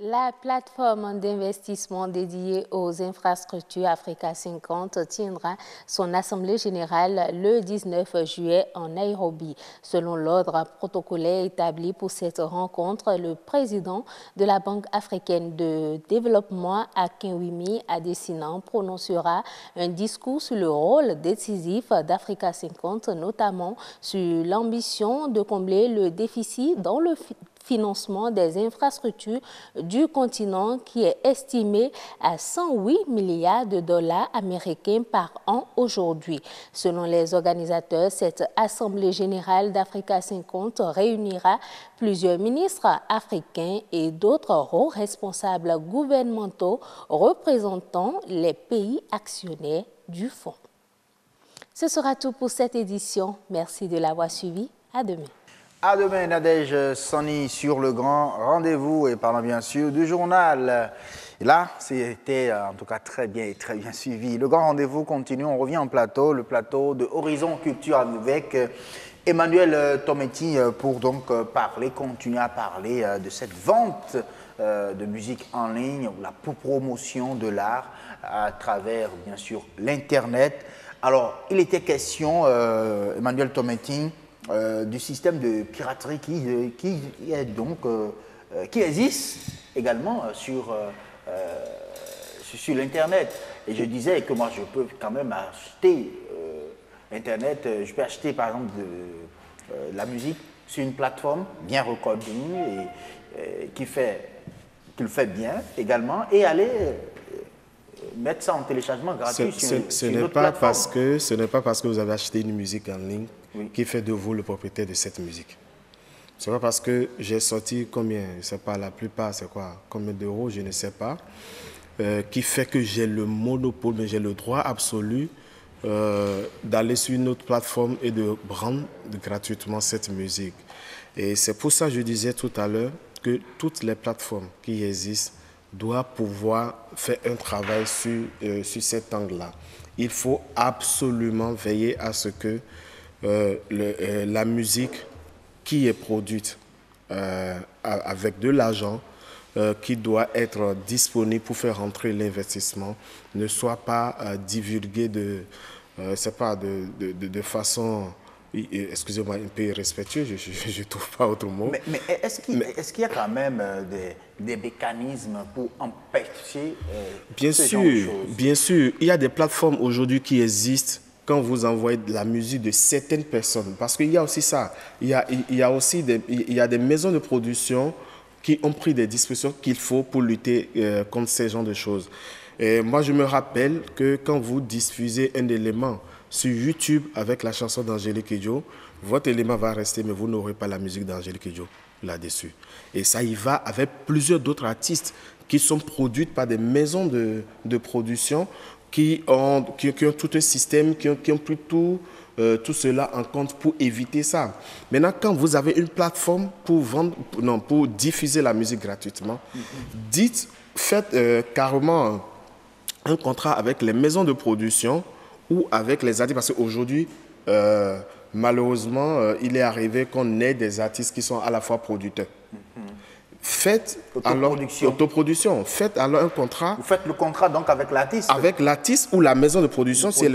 La plateforme d'investissement dédiée aux infrastructures Africa 50 tiendra son assemblée générale le 19 juillet en Nairobi. Selon l'ordre protocolaire établi pour cette rencontre, le président de la Banque africaine de développement, Akinwumi Adesina, prononcera un discours sur le rôle décisif d'Africa 50, notamment sur l'ambition de combler le déficit dans le financement des infrastructures du continent qui est estimé à 108 milliards de dollars américains par an aujourd'hui. Selon les organisateurs, cette Assemblée générale d'Africa 50 réunira plusieurs ministres africains et d'autres hauts responsables gouvernementaux représentant les pays actionnaires du fonds. Ce sera tout pour cette édition. Merci de l'avoir suivi. À demain. À demain, Nadège Sani sur le grand rendez-vous et parlant bien sûr du journal. Et là, c'était en tout cas très bien suivi. Le grand rendez-vous continue, on revient en plateau, le plateau de Horizon Culture avec Emmanuel Tometti pour donc continuer à parler de cette vente de musique en ligne, ou la promotion de l'art à travers bien sûr l'Internet. Alors, il était question, Emmanuel Tometti, du système de piraterie qui existe également sur l'Internet. Et je disais que moi, je peux quand même acheter Internet, je peux acheter par exemple de la musique sur une plateforme bien reconnue et qui le fait bien également, et aller mettre ça en téléchargement gratuit sur notre plateforme. Ce n'est pas parce que vous avez acheté une musique en ligne qui fait de vous le propriétaire de cette musique. Ce n'est pas parce que j'ai sorti combien, je ne sais pas, la plupart, c'est quoi, combien d'euros, je ne sais pas, qui fait que j'ai le monopole, mais j'ai le droit absolu d'aller sur une autre plateforme et de prendre gratuitement cette musique. Et c'est pour ça que je disais tout à l'heure que toutes les plateformes qui existent doivent pouvoir faire un travail sur cet angle-là. Il faut absolument veiller à ce que la musique qui est produite avec de l'argent, qui doit être disponible pour faire rentrer l'investissement, ne soit pas divulguée de façon, excusez-moi, un peu irrespectueuse, je ne trouve pas autre mot. Mais est-ce qu'il y a quand même des mécanismes pour empêcher ce genre de choses? Bien sûr. Il y a des plateformes aujourd'hui qui existent quand vous envoyez de la musique de certaines personnes. Parce qu'il y a aussi ça. Il y a des maisons de production qui ont pris des dispositions qu'il faut pour lutter contre ces genres de choses. Et moi, je me rappelle que quand vous diffusez un élément sur YouTube avec la chanson d'Angélique Kidjo, votre élément va rester, mais vous n'aurez pas la musique d'Angélique Kidjo là-dessus. Et ça y va avec plusieurs d'autres artistes qui sont produites par des maisons de production qui ont tout un système, qui ont pris tout cela en compte pour éviter ça. Maintenant, quand vous avez une plateforme pour diffuser la musique gratuitement, faites carrément un contrat avec les maisons de production ou avec les artistes, parce qu'aujourd'hui, malheureusement, il est arrivé qu'on ait des artistes qui sont à la fois producteurs. Faites autoproduction. Faites alors un contrat. Vous faites le contrat donc avec l'artiste? Avec l'artiste ou la maison de production. Si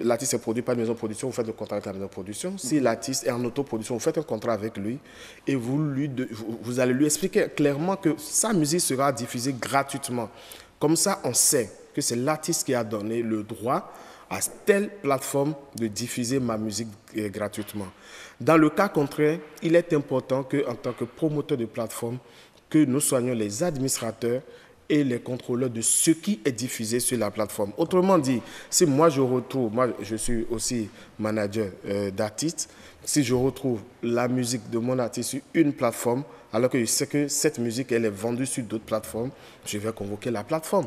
l'artiste est produit par une maison de production, vous faites le contrat avec la maison de production. Si l'artiste est en autoproduction, vous faites un contrat avec lui et vous allez lui expliquer clairement que sa musique sera diffusée gratuitement. Comme ça, on sait que c'est l'artiste qui a donné le droit à telle plateforme de diffuser ma musique gratuitement. Dans le cas contraire, il est important qu'en tant que promoteur de plateforme, que nous soyons les administrateurs et les contrôleurs de ce qui est diffusé sur la plateforme. Autrement dit, si moi je suis aussi manager d'artistes, si je retrouve la musique de mon artiste sur une plateforme, alors que je sais que cette musique elle est vendue sur d'autres plateformes, je vais convoquer la plateforme.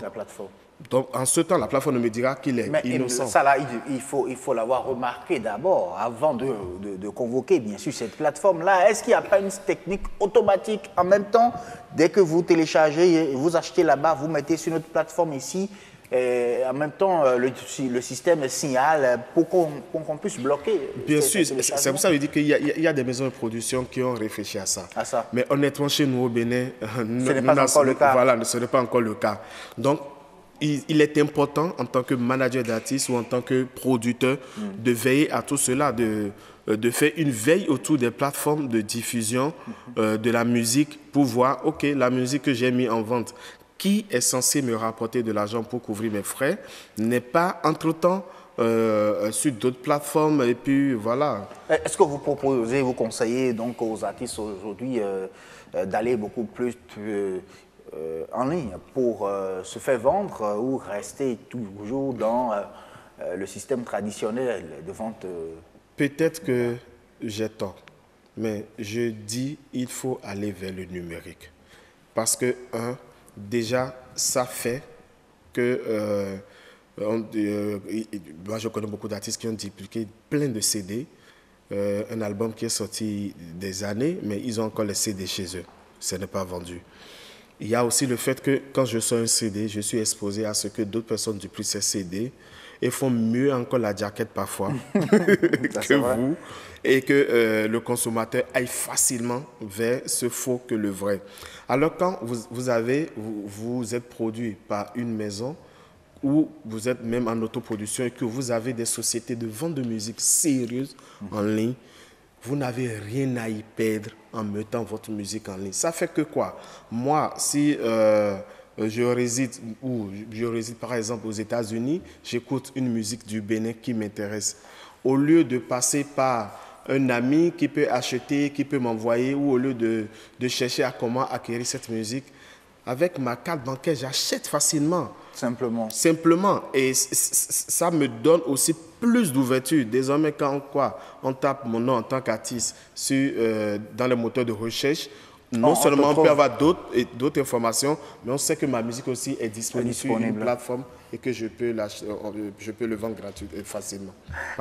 Donc, en ce temps, la plateforme me dira qu'il est innocent. Ça, là, il faut l'avoir remarqué d'abord, avant de convoquer, bien sûr, cette plateforme-là. Est-ce qu'il n'y a pas une technique automatique en même temps? Dès que vous téléchargez, vous achetez là-bas, vous mettez sur notre plateforme ici, et en même temps, le système signale pour qu'on puisse bloquer. Bien sûr, c'est pour ça que je dis qu'il y a des maisons de production qui ont réfléchi à ça. Mais honnêtement, chez nous au Bénin, ce n'est pas encore le cas. Voilà, ce n'est pas encore le cas. Donc, il est important en tant que manager d'artiste ou en tant que producteur de veiller à tout cela, de faire une veille autour des plateformes de diffusion de la musique pour voir, OK, la musique que j'ai mise en vente, qui est censé me rapporter de l'argent pour couvrir mes frais, n'est pas entre-temps sur d'autres plateformes et puis voilà. Est-ce que vous proposez, vous conseillez donc aux artistes aujourd'hui d'aller beaucoup plus en ligne pour se faire vendre ou rester toujours dans le système traditionnel de vente? Peut-être que j'ai tort, mais je dis il faut aller vers le numérique. Parce que, déjà, ça fait que... moi, je connais beaucoup d'artistes qui ont dupliqué plein de CD. Un album qui est sorti des années, mais ils ont encore les CD chez eux. Ce n'est pas vendu. Il y a aussi le fait que quand je sors un CD, je suis exposé à ce que d'autres personnes dupliquent ces CD et font mieux encore la jaquette parfois que vous, et que le consommateur aille facilement vers ce faux que le vrai. Alors quand vous êtes produit par une maison ou vous êtes même en autoproduction et que vous avez des sociétés de vente de musique sérieuses en ligne, vous n'avez rien à y perdre en mettant votre musique en ligne. Ça fait que quoi? Moi, si je réside par exemple aux États-Unis, j'écoute une musique du Bénin qui m'intéresse. Au lieu de passer par un ami qui peut acheter, qui peut m'envoyer, ou au lieu de chercher à comment acquérir cette musique, avec ma carte bancaire, j'achète facilement. Simplement. Et ça me donne aussi plus d'ouverture. Désormais, quand on tape mon nom en tant qu'artiste dans les moteurs de recherche, Non seulement on peut avoir d'autres informations, mais on sait que ma musique aussi est disponible sur une plateforme et que je peux le vendre gratuitement, facilement.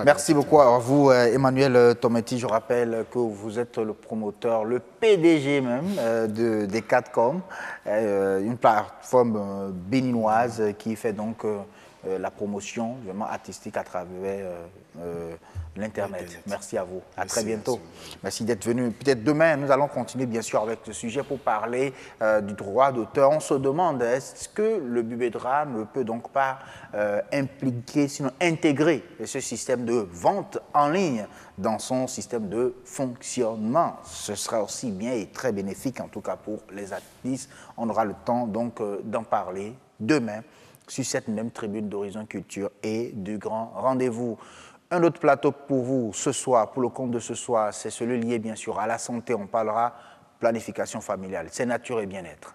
Merci beaucoup à vous, Emmanuel Tometti. Je rappelle que vous êtes le promoteur, le PDG même des 4Com, une plateforme béninoise qui fait donc la promotion vraiment artistique à travers l'Internet. Merci à vous. À très bientôt. Merci d'être venu. Peut-être demain, nous allons continuer bien sûr avec ce sujet pour parler du droit d'auteur. On se demande, est-ce que le Bubedra ne peut donc pas impliquer, sinon intégrer ce système de vente en ligne dans son système de fonctionnement? Ce sera aussi bien et très bénéfique, en tout cas pour les artistes. On aura le temps donc d'en parler demain sur cette même tribune d'Horizon Culture et du Grand Rendez-vous. Un autre plateau pour vous ce soir, pour le compte de ce soir, c'est celui lié bien sûr à la santé. On parlera planification familiale, c'est nature et bien-être.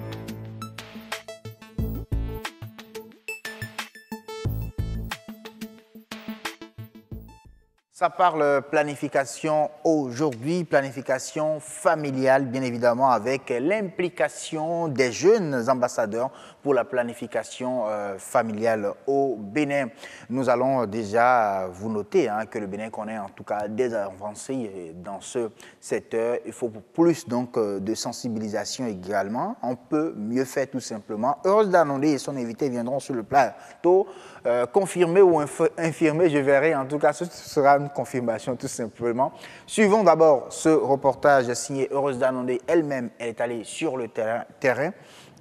Ça parle planification aujourd'hui, planification familiale, bien évidemment, avec l'implication des jeunes ambassadeurs pour la planification familiale au Bénin. Nous allons déjà vous noter que le Bénin connaît en tout cas des avancées dans ce secteur. Il faut plus donc de sensibilisation également. On peut mieux faire tout simplement. Heureuse d'annoncer et son invité viendront sur le plateau. Confirmer ou infirmer, je verrai. En tout cas, ce sera une confirmation tout simplement. Suivons d'abord ce reportage signé Heureuse Danondé. Elle-même, elle est allée sur le terrain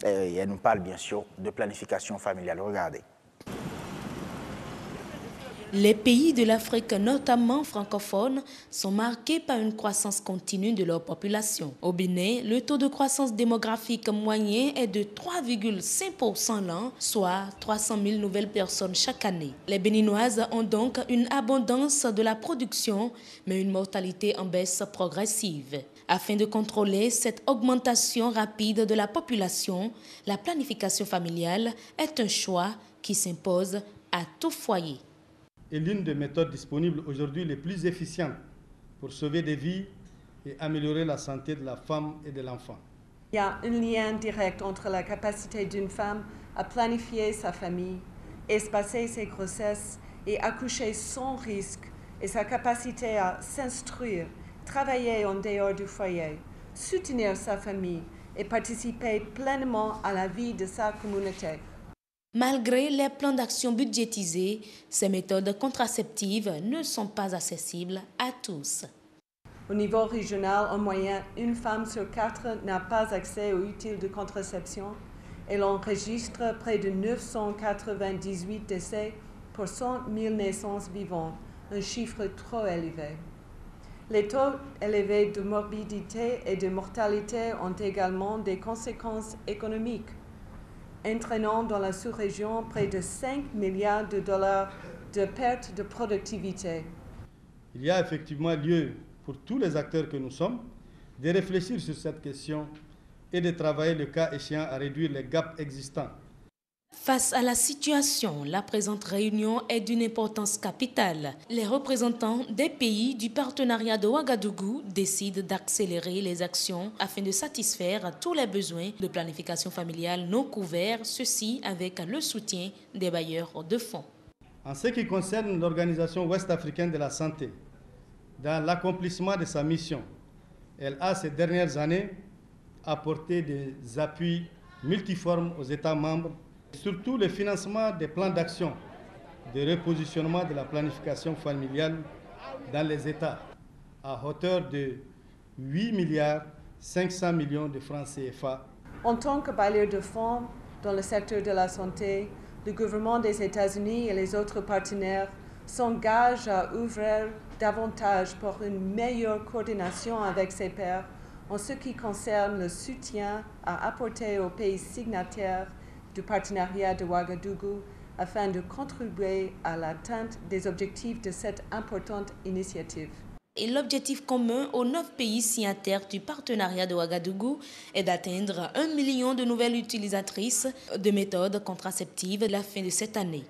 et elle nous parle bien sûr de planification familiale. Regardez. Les pays de l'Afrique, notamment francophones, sont marqués par une croissance continue de leur population. Au Bénin, le taux de croissance démographique moyen est de 3,5% l'an, soit 300 000 nouvelles personnes chaque année. Les Béninoises ont donc une abondance de la production, mais une mortalité en baisse progressive. Afin de contrôler cette augmentation rapide de la population, la planification familiale est un choix qui s'impose à tout foyer. Est l'une des méthodes disponibles aujourd'hui les plus efficientes pour sauver des vies et améliorer la santé de la femme et de l'enfant. Il y a un lien direct entre la capacité d'une femme à planifier sa famille, espacer ses grossesses et accoucher sans risque et sa capacité à s'instruire, travailler en dehors du foyer, soutenir sa famille et participer pleinement à la vie de sa communauté. Malgré les plans d'action budgétisés, ces méthodes contraceptives ne sont pas accessibles à tous. Au niveau régional, en moyenne, une femme sur 4 n'a pas accès aux utiles de contraception et l'on enregistre près de 998 décès pour 100 000 naissances vivantes, un chiffre trop élevé. Les taux élevés de morbidité et de mortalité ont également des conséquences économiques, entraînant dans la sous-région près de 5 milliards de dollars de pertes de productivité. Il y a effectivement lieu pour tous les acteurs que nous sommes de réfléchir sur cette question et de travailler le cas échéant à réduire les gaps existants. Face à la situation, la présente réunion est d'une importance capitale. Les représentants des pays du partenariat de Ouagadougou décident d'accélérer les actions afin de satisfaire tous les besoins de planification familiale non couverts, ceci avec le soutien des bailleurs de fonds. En ce qui concerne l'Organisation ouest-africaine de la santé, dans l'accomplissement de sa mission, elle a ces dernières années apporté des appuis multiformes aux États membres, surtout le financement des plans d'action de repositionnement de la planification familiale dans les États à hauteur de 8 milliards 500 millions de francs CFA. En tant que bailleur de fonds dans le secteur de la santé, le gouvernement des États-Unis et les autres partenaires s'engagent à ouvrir davantage pour une meilleure coordination avec ses pairs en ce qui concerne le soutien à apporter aux pays signataires du partenariat de Ouagadougou afin de contribuer à l'atteinte des objectifs de cette importante initiative. Et l'objectif commun aux 9 pays signataires du partenariat de Ouagadougou est d'atteindre 1 million de nouvelles utilisatrices de méthodes contraceptives à la fin de cette année.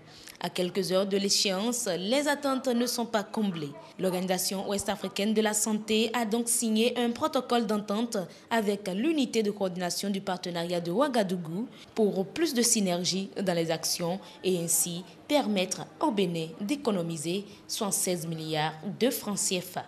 À quelques heures de l'échéance, les attentes ne sont pas comblées. L'Organisation ouest-africaine de la santé a donc signé un protocole d'entente avec l'unité de coordination du partenariat de Ouagadougou pour plus de synergie dans les actions et ainsi permettre au Bénin d'économiser 76 milliards de francs CFA.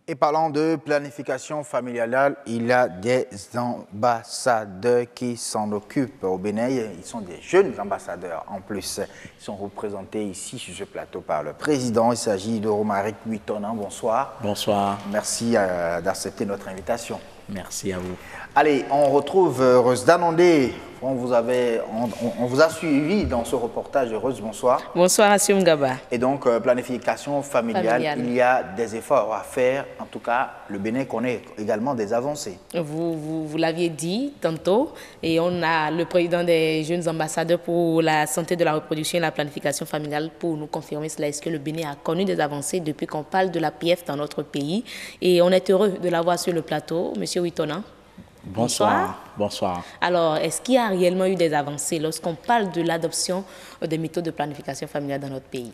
Et parlant de planification familiale, il y a des ambassadeurs qui s'en occupent au Bénin. Ils sont des jeunes ambassadeurs en plus. Ils sont représentés ici sur ce plateau par le président. Il s'agit de Romaric Huitona. Bonsoir. Bonsoir. Merci d'accepter notre invitation. Merci à vous. Allez, on retrouve Reus Danondé. On vous a suivi dans ce reportage. Reus, bonsoir. Bonsoir, Assim Gaba. Et donc, planification familiale, il y a des efforts à faire. En tout cas, le Bénin connaît également des avancées. Vous l'aviez dit tantôt, et on a le président des jeunes ambassadeurs pour la santé de la reproduction et la planification familiale pour nous confirmer cela. Est-ce que le Bénin a connu des avancées depuis qu'on parle de l'APF dans notre pays? Et on est heureux de l'avoir sur le plateau, Monsieur Huitona. Bonsoir. Bonsoir. Alors, est-ce qu'il y a réellement eu des avancées lorsqu'on parle de l'adoption des méthodes de planification familiale dans notre pays?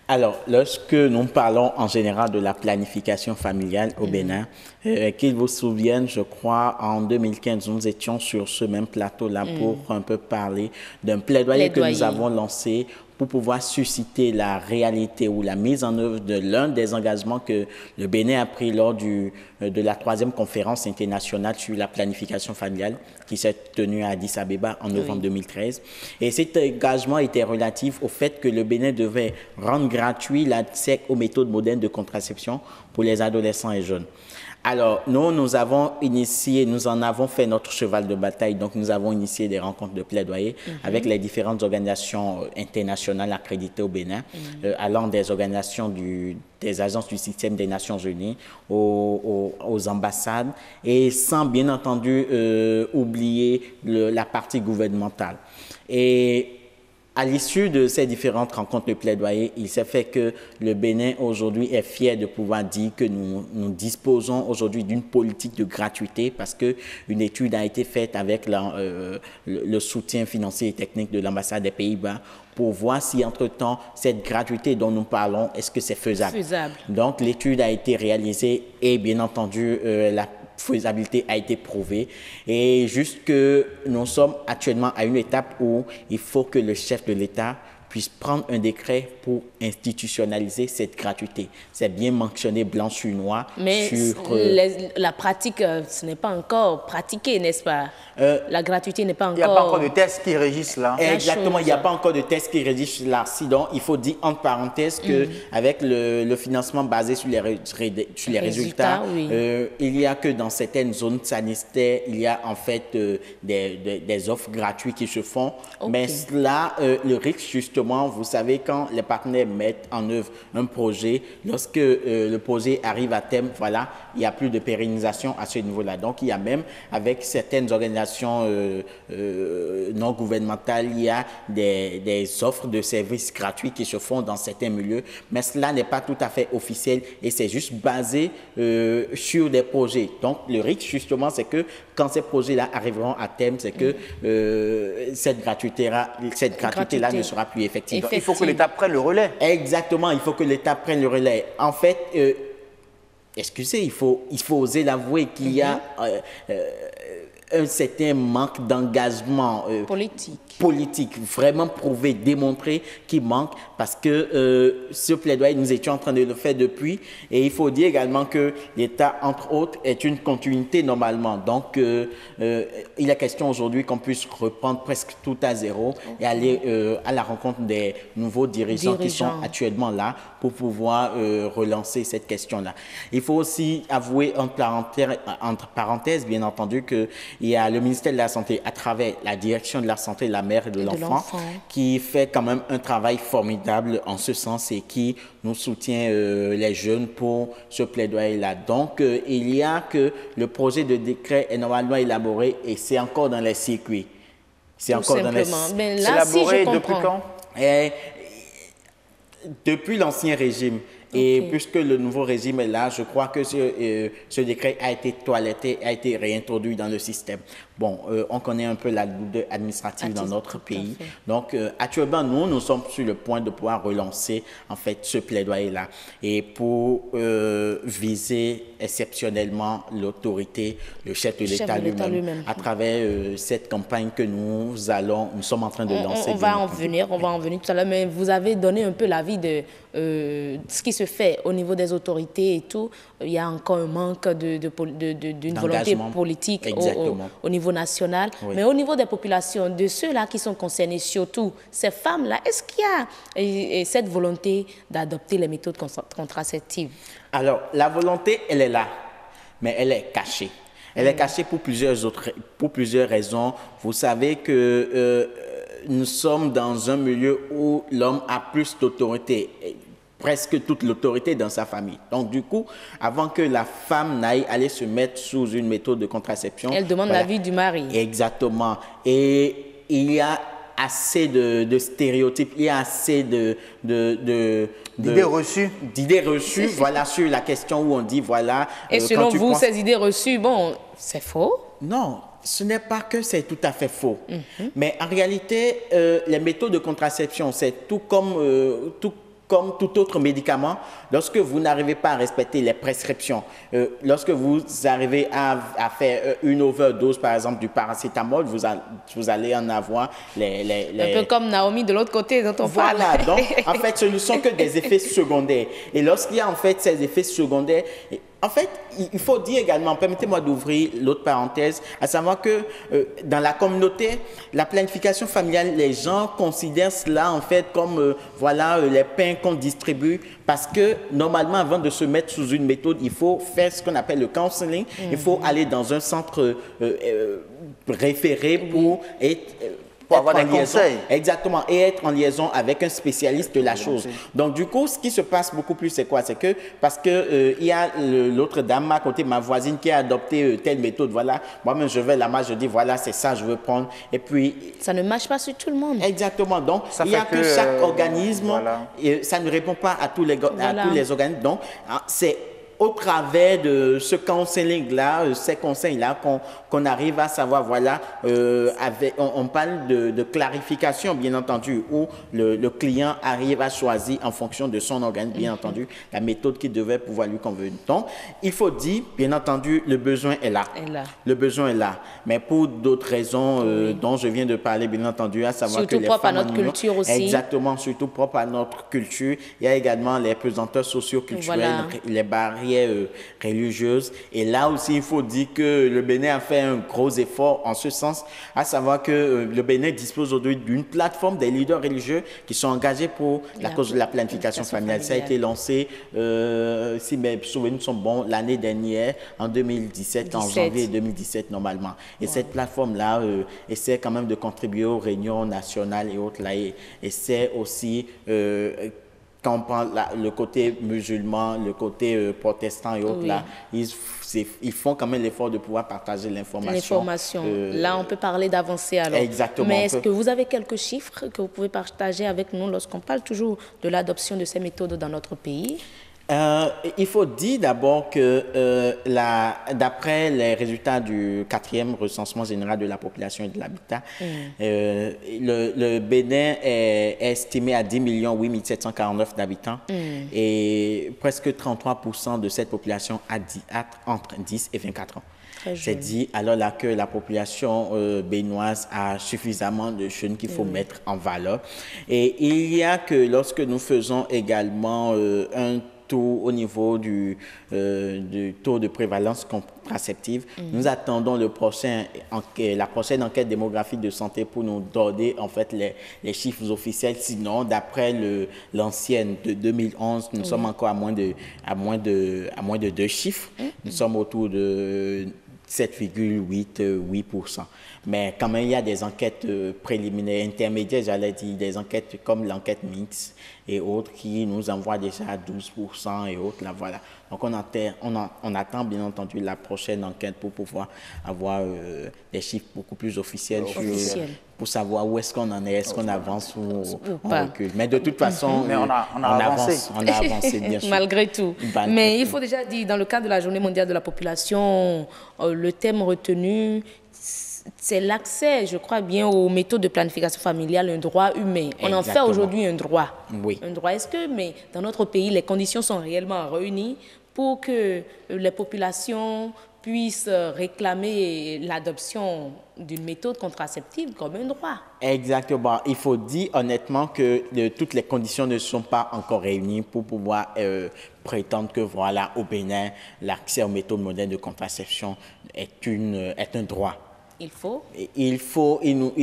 Alors, lorsque nous parlons en général de la planification familiale au Bénin, qu'ils vous souviennent, je crois, en 2015, nous étions sur ce même plateau-là pour un peu parler d'un plaidoyer que nous avons lancé pour pouvoir susciter la réalité ou la mise en œuvre de l'un des engagements que le Bénin a pris lors de la 3e conférence internationale sur la planification familiale qui s'est tenue à Addis Abeba en novembre 2013. Et cet engagement était relatif au fait que le Bénin devait rendre gratuit l'accès aux méthodes modernes de contraception pour les adolescents et jeunes. Alors, nous avons initié, nous en avons fait notre cheval de bataille, donc nous avons initié des rencontres de plaidoyer avec les différentes organisations internationales accréditées au Bénin, allant des organisations des agences du système des Nations Unies aux ambassades et sans bien entendu oublier la partie gouvernementale. Et à l'issue de ces différentes rencontres de plaidoyer, il s'est fait que le Bénin aujourd'hui est fier de pouvoir dire que nous disposons aujourd'hui d'une politique de gratuité parce qu'une étude a été faite avec le soutien financier et technique de l'ambassade des Pays-Bas pour voir si, entre-temps, cette gratuité dont nous parlons, est-ce que c'est faisable? Donc, l'étude a été réalisée et, bien entendu, la faisabilité a été prouvée. Et juste que nous sommes actuellement à une étape où il faut que le chef de l'État puisse prendre un décret pour institutionnaliser cette gratuité. C'est bien mentionné blanc sur noir. Mais la pratique, ce n'est pas encore pratiqué, n'est-ce pas? La gratuité n'est pas encore... Il n'y a pas encore de tests qui régissent là. Exactement, il n'y a pas encore de tests qui régissent là. Sinon, il faut dire entre parenthèses qu'avec le financement basé sur les résultats, il y a que dans certaines zones sanitaires, il y a en fait des offres gratuites qui se font. Mais là, le risque justement, vous savez, quand les partenaires mettent en œuvre un projet, lorsque le projet arrive à terme, voilà, il n'y a plus de pérennisation à ce niveau-là. Donc, il y a même, avec certaines organisations non gouvernementales, il y a des offres de services gratuits qui se font dans certains milieux, mais cela n'est pas tout à fait officiel et c'est juste basé sur des projets. Donc, le risque, justement, c'est que quand ces projets-là arriveront à terme, c'est que cette gratuité-là ne sera plus effective. Donc, il faut que l'État prenne le relais. Exactement, il faut que l'État prenne le relais. En fait, excusez, il faut oser l'avouer qu'il y a un certain manque d'engagement politique, vraiment prouvé, démontré, qui manque parce que ce plaidoyer, nous étions en train de le faire depuis et il faut dire également que l'État, entre autres, est une continuité normalement. Donc, il est question aujourd'hui qu'on puisse reprendre presque tout à zéro et aller à la rencontre des nouveaux dirigeants qui sont actuellement là pour pouvoir relancer cette question-là. Il faut aussi avouer entre parenthèses, bien entendu, qu'il y a le ministère de la Santé à travers la direction de la santé, la mère et de l'enfant qui fait quand même un travail formidable en ce sens et qui nous soutient les jeunes pour ce plaidoyer-là. Donc, il y a que le projet de décret est normalement élaboré et c'est encore dans les circuits. C'est encore dans les circuits. Mais là, si je comprends. Depuis l'ancien régime. Et puisque le nouveau régime est là, je crois que ce décret a été toiletté, a été réintroduit dans le système. Bon, on connaît un peu la lourdeur administrative dans notre pays. Donc, actuellement, nous sommes sur le point de pouvoir relancer, en fait, ce plaidoyer-là. Et pour viser exceptionnellement l'autorité, le chef de l'État lui-même, à travers cette campagne que nous sommes en train de lancer. On va en venir tout à l'heure, mais vous avez donné un peu l'avis de ce qui se fait au niveau des autorités et tout. Il y a encore un manque d'une volonté politique au niveau national. Oui. Mais au niveau des populations, de ceux-là qui sont concernés, surtout ces femmes-là, est-ce qu'il y a cette volonté d'adopter les méthodes contraceptives? Alors, la volonté, elle est là, mais elle est cachée. Elle est cachée pour plusieurs raisons. Vous savez que nous sommes dans un milieu où l'homme a plus d'autorité, presque toute l'autorité dans sa famille. Donc, du coup, avant que la femme n'aille aller se mettre sous une méthode de contraception... Elle demande l'avis du mari. Exactement. Et il y a assez de stéréotypes, il y a assez d'idées reçues. D'idées reçues, voilà, sur la question où on dit, voilà... Et selon vous, ces idées reçues, bon, c'est faux? Non, ce n'est pas que c'est tout à fait faux. Mais en réalité, les méthodes de contraception, c'est tout comme tout autre médicament. Lorsque vous n'arrivez pas à respecter les prescriptions, lorsque vous arrivez à faire une overdose, par exemple, du paracétamol, vous allez en avoir un peu comme Naomi de l'autre côté dont on parle. Voilà, donc en fait, ce ne sont que des effets secondaires. Et lorsqu'il y a en fait ces effets secondaires, en fait, il faut dire également, permettez-moi d'ouvrir l'autre parenthèse, à savoir que dans la communauté, la planification familiale, les gens considèrent cela en fait comme voilà les pains qu'on distribue, parce que normalement, avant de se mettre sous une méthode, il faut faire ce qu'on appelle le counseling. Il faut aller dans un centre référé pour avoir des conseils. Exactement, et être en liaison avec un spécialiste de la chose. Donc, du coup, ce qui se passe beaucoup plus, c'est quoi? C'est que, parce que il y a l'autre dame à côté, ma voisine, qui a adopté telle méthode, voilà, moi-même, je vais là-bas, je dis, voilà, c'est ça, je veux prendre, et puis... Ça ne marche pas sur tout le monde. Exactement, donc, il n'y a que chaque organisme, et ça ne répond pas à tous les organismes, donc, c'est au travers de ce counseling-là, ces conseils-là, qu'on arrive à savoir, voilà, on parle de clarification, bien entendu, où le client arrive à choisir en fonction de son organisme, bien entendu, la méthode qui devait pouvoir lui convenir. Donc, il faut dire, bien entendu, le besoin est là. Le besoin est là. Mais pour d'autres raisons dont je viens de parler, bien entendu, à savoir surtout que les propre femmes à notre culture aussi. Exactement, surtout propre à notre culture. Il y a également les pesanteurs socioculturels, les barrières religieuses. Et là aussi, il faut dire que le Bénin a fait un gros effort en ce sens, à savoir que le Bénin dispose aujourd'hui d'une plateforme des leaders religieux qui sont engagés pour la cause de la planification familiale. Ça a été lancé, si mes souvenirs sont bons, l'année dernière, en 2017, en janvier 2017 normalement. Et cette plateforme-là essaie quand même de contribuer aux réunions nationales et autres là, et essaie aussi... quand on prend le côté musulman, le côté protestant et autres, là, ils font quand même l'effort de pouvoir partager l'information. Là, on peut parler d'avancée alors. Exactement. Mais est-ce que vous avez quelques chiffres que vous pouvez partager avec nous lorsqu'on parle toujours de l'adoption de ces méthodes dans notre pays? Il faut dire d'abord que d'après les résultats du 4e recensement général de la population et de l'habitat, le Bénin est estimé à 10 8 749 d'habitants et presque 33% de cette population a entre 10 et 24 ans. C'est dit alors là que la population béninoise a suffisamment de jeunes qu'il faut mettre en valeur. Et il y a que lorsque nous faisons également un taux au niveau du taux de prévalence contraceptive. Nous attendons la prochaine enquête démographique de santé pour nous donner en fait les chiffres officiels. Sinon, d'après l'ancienne de 2011, nous sommes encore à moins de 2 chiffres. Nous sommes autour de 7,8%. Mais quand même, il y a des enquêtes préliminaires, intermédiaires, j'allais dire, des enquêtes comme l'enquête MINX et autres qui nous envoient déjà à 12% et autres. Là, voilà. Donc on attend bien entendu la prochaine enquête pour pouvoir avoir des chiffres beaucoup plus officiels pour savoir où est-ce qu'on en est, est-ce qu'on avance ou on recule. Mais de toute façon, on a avancé. On a avancé, bien sûr. Malgré tout. Mais il faut déjà dire, dans le cadre de la Journée mondiale de la population, le thème retenu, c'est l'accès, je crois bien, aux méthodes de planification familiale, un droit humain. On en fait aujourd'hui un droit. Oui. Un droit. Est-ce que, mais dans notre pays, les conditions sont réellement réunies pour que les populations puissent réclamer l'adoption d'une méthode contraceptive comme un droit? Exactement. Il faut dire honnêtement que toutes les conditions ne sont pas encore réunies pour pouvoir prétendre que voilà, au Bénin, l'accès aux méthodes modernes de contraception est un droit. Il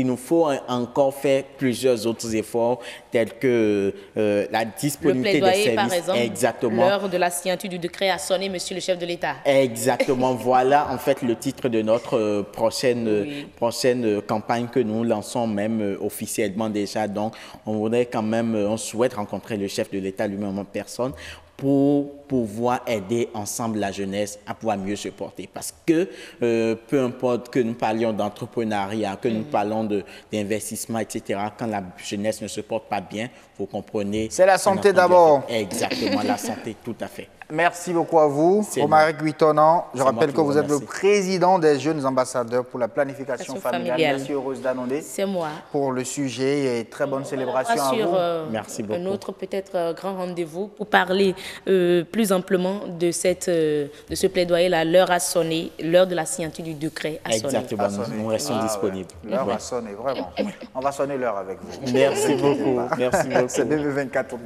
nous faut encore faire plusieurs autres efforts tels que la disponibilité des services. Par exemple, exactement. L'heure de la signature du décret a sonné, monsieur le chef de l'État. Exactement. Voilà en fait le titre de notre prochaine campagne que nous lançons même officiellement déjà. Donc on souhaite rencontrer le chef de l'État lui-même en personne pour pouvoir aider ensemble la jeunesse à pouvoir mieux se porter. Parce que peu importe que nous parlions d'entrepreneuriat, que nous parlons d'investissement, etc., quand la jeunesse ne se porte pas bien, vous comprenez... C'est la santé d'abord. Exactement, la santé, tout à fait. Merci beaucoup à vous, Romaric Guitonan. Je rappelle que vous êtes le président des jeunes ambassadeurs pour la planification familiale. Merci, Rose Danondé. C'est moi. Pour le sujet et très bonne célébration à vous. Merci beaucoup. Un autre peut-être grand rendez-vous pour parler plus amplement de ce plaidoyer-là. L'heure a sonné, l'heure de la signature du décret a sonné. Exactement, nous restons disponibles. L'heure a sonné, vraiment. On va sonner l'heure avec vous. Merci beaucoup. Merci beaucoup. C'est 2024.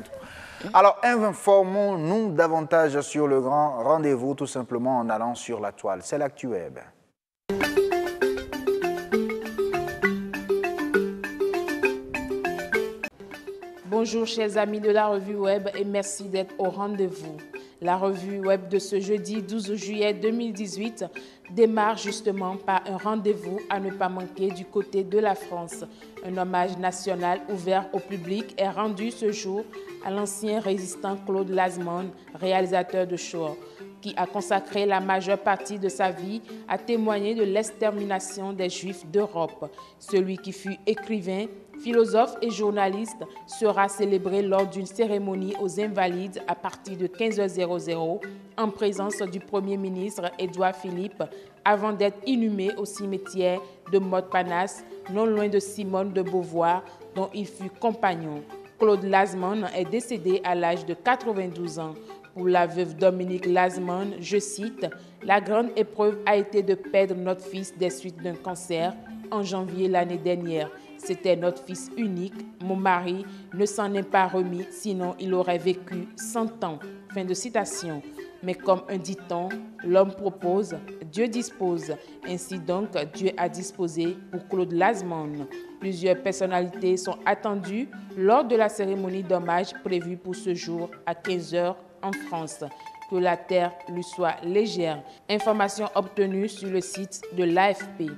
Alors, informons-nous davantage sur le grand rendez-vous, tout simplement en allant sur la toile. C'est l'actu web. Bonjour chers amis de la revue web et merci d'être au rendez-vous. La revue web de ce jeudi 12 juillet 2018 démarre justement par un rendez-vous à ne pas manquer du côté de la France. Un hommage national ouvert au public est rendu ce jour à l'ancien résistant Claude Lazmann, réalisateur de Shoah, qui a consacré la majeure partie de sa vie à témoigner de l'extermination des Juifs d'Europe. Celui qui fut écrivain, philosophe et journaliste sera célébré lors d'une cérémonie aux Invalides à partir de 15h00 en présence du Premier ministre Édouard Philippe avant d'être inhumé au cimetière de Montparnasse, non loin de Simone de Beauvoir, dont il fut compagnon. Claude Lazmann est décédé à l'âge de 92 ans. Pour la veuve Dominique Lazmann, je cite, « La grande épreuve a été de perdre notre fils des suites d'un cancer en janvier l'année dernière. C'était notre fils unique. Mon mari ne s'en est pas remis, sinon il aurait vécu 100 ans. » Fin de citation. Mais comme un dit-on, l'homme propose, Dieu dispose. Ainsi donc, Dieu a disposé pour Claude Lazmann. Plusieurs personnalités sont attendues lors de la cérémonie d'hommage prévue pour ce jour à 15h en France. Que la terre lui soit légère. Information obtenue sur le site de l'AFP.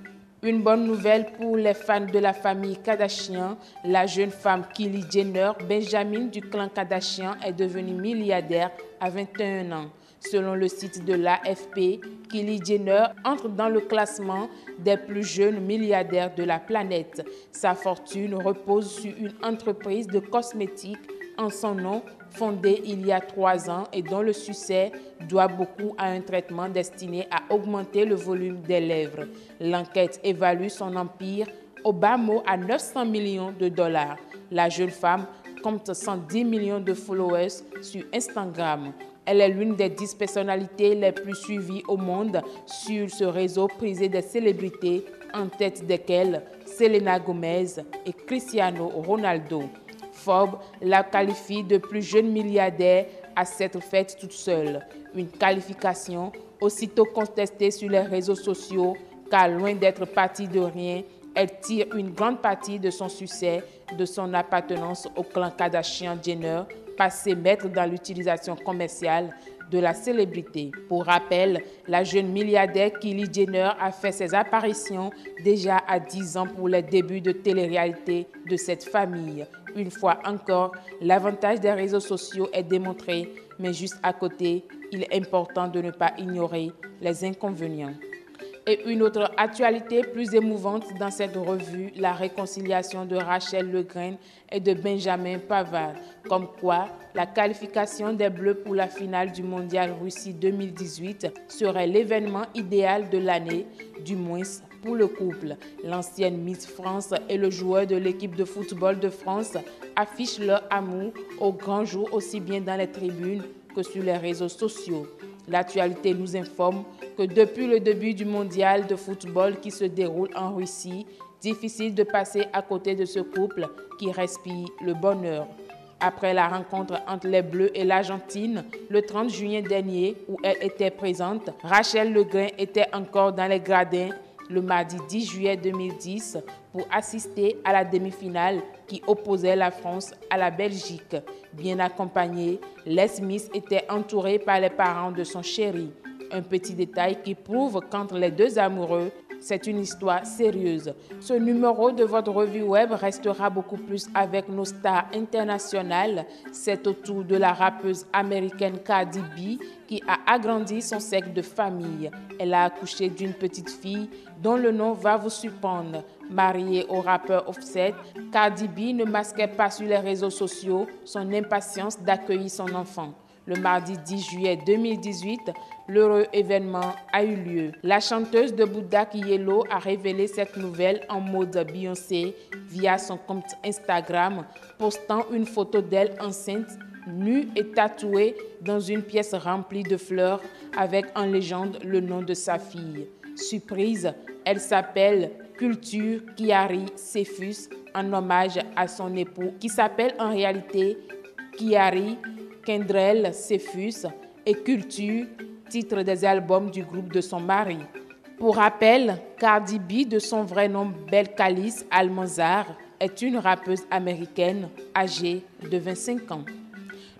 Une bonne nouvelle pour les fans de la famille Kardashian. La jeune femme Kylie Jenner, Benjamin du clan Kardashian, est devenue milliardaire à 21 ans. Selon le site de l'AFP, Kylie Jenner entre dans le classement des plus jeunes milliardaires de la planète. Sa fortune repose sur une entreprise de cosmétiques en son nom, fondée il y a 3 ans et dont le succès doit beaucoup à un traitement destiné à augmenter le volume des lèvres. L'enquête évalue son empire au bas mot à 900 millions de dollars. La jeune femme compte 110 millions de followers sur Instagram. Elle est l'une des 10 personnalités les plus suivies au monde sur ce réseau prisé des célébrités, en tête desquelles Selena Gomez et Cristiano Ronaldo. Forbes la qualifie de plus jeune milliardaire à s'être faite toute seule. Une qualification aussitôt contestée sur les réseaux sociaux, car loin d'être partie de rien, elle tire une grande partie de son succès de son appartenance au clan Kardashian-Jenner, passé maître dans l'utilisation commerciale de la célébrité. Pour rappel, la jeune milliardaire Kylie Jenner a fait ses apparitions déjà à 10 ans pour les débuts de télé-réalité de cette famille. Une fois encore, l'avantage des réseaux sociaux est démontré, mais juste à côté, il est important de ne pas ignorer les inconvénients. Et une autre actualité plus émouvante dans cette revue, la réconciliation de Rachel Le Guen et de Benjamin Pavard. Comme quoi, la qualification des Bleus pour la finale du Mondial Russie 2018 serait l'événement idéal de l'année, du moins pour le couple. L'ancienne Miss France et le joueur de l'équipe de football de France affichent leur amour au grand jour aussi bien dans les tribunes que sur les réseaux sociaux. L'actualité nous informe que depuis le début du mondial de football qui se déroule en Russie, difficile de passer à côté de ce couple qui respire le bonheur. Après la rencontre entre les Bleus et l'Argentine, le 30 juin dernier, où elle était présente, Rachel Le Guen était encore dans les gradins le mardi 10 juillet 2010 pour assister à la demi-finale qui opposait la France à la Belgique. Bien accompagnée, l'ex-Miss était entourée par les parents de son chéri. Un petit détail qui prouve qu'entre les deux amoureux, c'est une histoire sérieuse. Ce numéro de votre revue web restera beaucoup plus avec nos stars internationales. C'est au tour de la rappeuse américaine Cardi B qui a agrandi son cercle de famille. Elle a accouché d'une petite fille dont le nom va vous surprendre. Mariée au rappeur Offset, Cardi B ne masquait pas sur les réseaux sociaux son impatience d'accueillir son enfant. Le mardi 10 juillet 2018, l'heureux événement a eu lieu. La chanteuse de Bodak Yellow a révélé cette nouvelle en mode Beyoncé via son compte Instagram, postant une photo d'elle enceinte, nue et tatouée dans une pièce remplie de fleurs avec en légende le nom de sa fille. Surprise, elle s'appelle Culture Kiari Cephus en hommage à son époux qui s'appelle en réalité Kiari Kendrell Cephus et Culture, titre des albums du groupe de son mari. Pour rappel, Cardi B, de son vrai nom Belcalis Almanzar, est une rappeuse américaine âgée de 25 ans.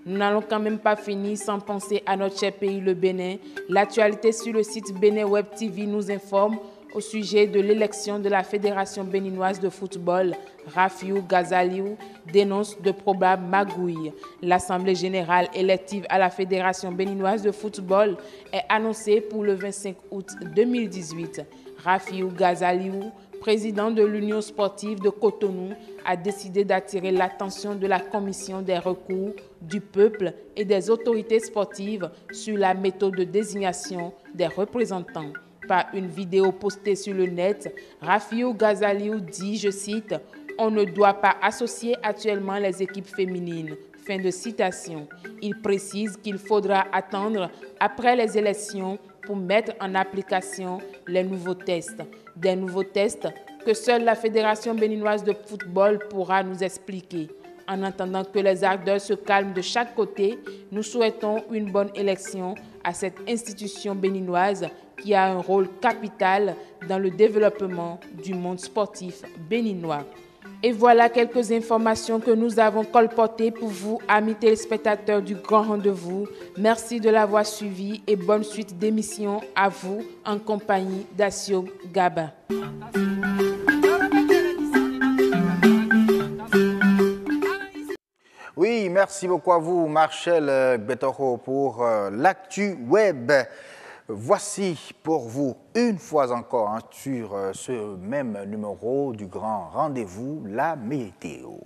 Nous n'allons quand même pas finir sans penser à notre cher pays, le Bénin. L'actualité sur le site Bénin Web TV nous informe au sujet de l'élection de la Fédération béninoise de football. Rafiou Gazaliou dénonce de probables magouilles. L'Assemblée générale élective à la Fédération béninoise de football est annoncée pour le 25 août 2018. Rafiou Gazaliou, président de l'Union sportive de Cotonou, a décidé d'attirer l'attention de la Commission des recours, du peuple et des autorités sportives sur la méthode de désignation des représentants. Par une vidéo postée sur le net, Rafiou Gazaliou dit, je cite, « On ne doit pas associer actuellement les équipes féminines ». Fin de citation. Il précise qu'il faudra attendre après les élections pour mettre en application les nouveaux tests. Des nouveaux tests que seule la Fédération béninoise de football pourra nous expliquer. En attendant que les ardeurs se calment de chaque côté, nous souhaitons une bonne élection à cette institution béninoise qui a un rôle capital dans le développement du monde sportif béninois. Et voilà quelques informations que nous avons colportées pour vous, amis téléspectateurs du Grand Rendez-vous. Merci de l'avoir suivi et bonne suite d'émission à vous en compagnie d'Assio Gaba. Oui, merci beaucoup à vous, Marcel Gbetoro, pour l'actu web. Voici pour vous, une fois encore, sur ce même numéro du Grand Rendez-vous, la météo.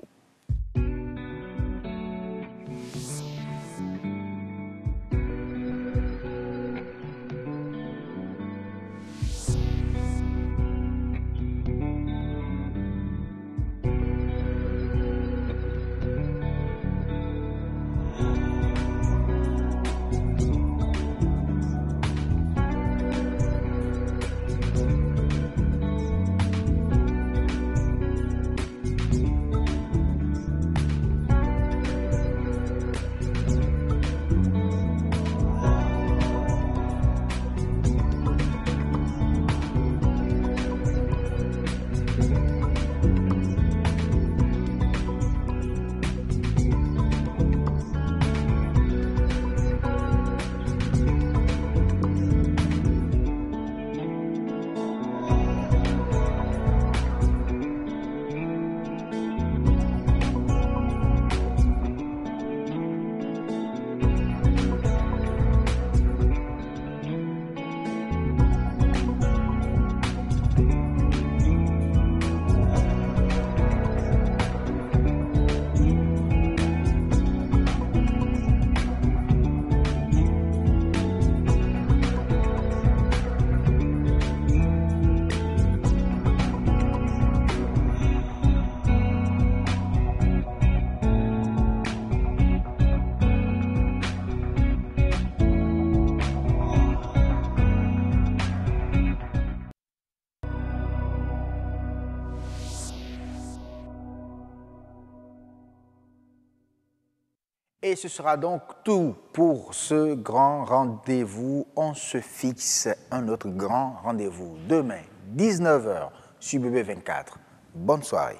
Et ce sera donc tout pour ce grand rendez-vous. On se fixe un autre grand rendez-vous demain, 19h, sur BB24. Bonne soirée.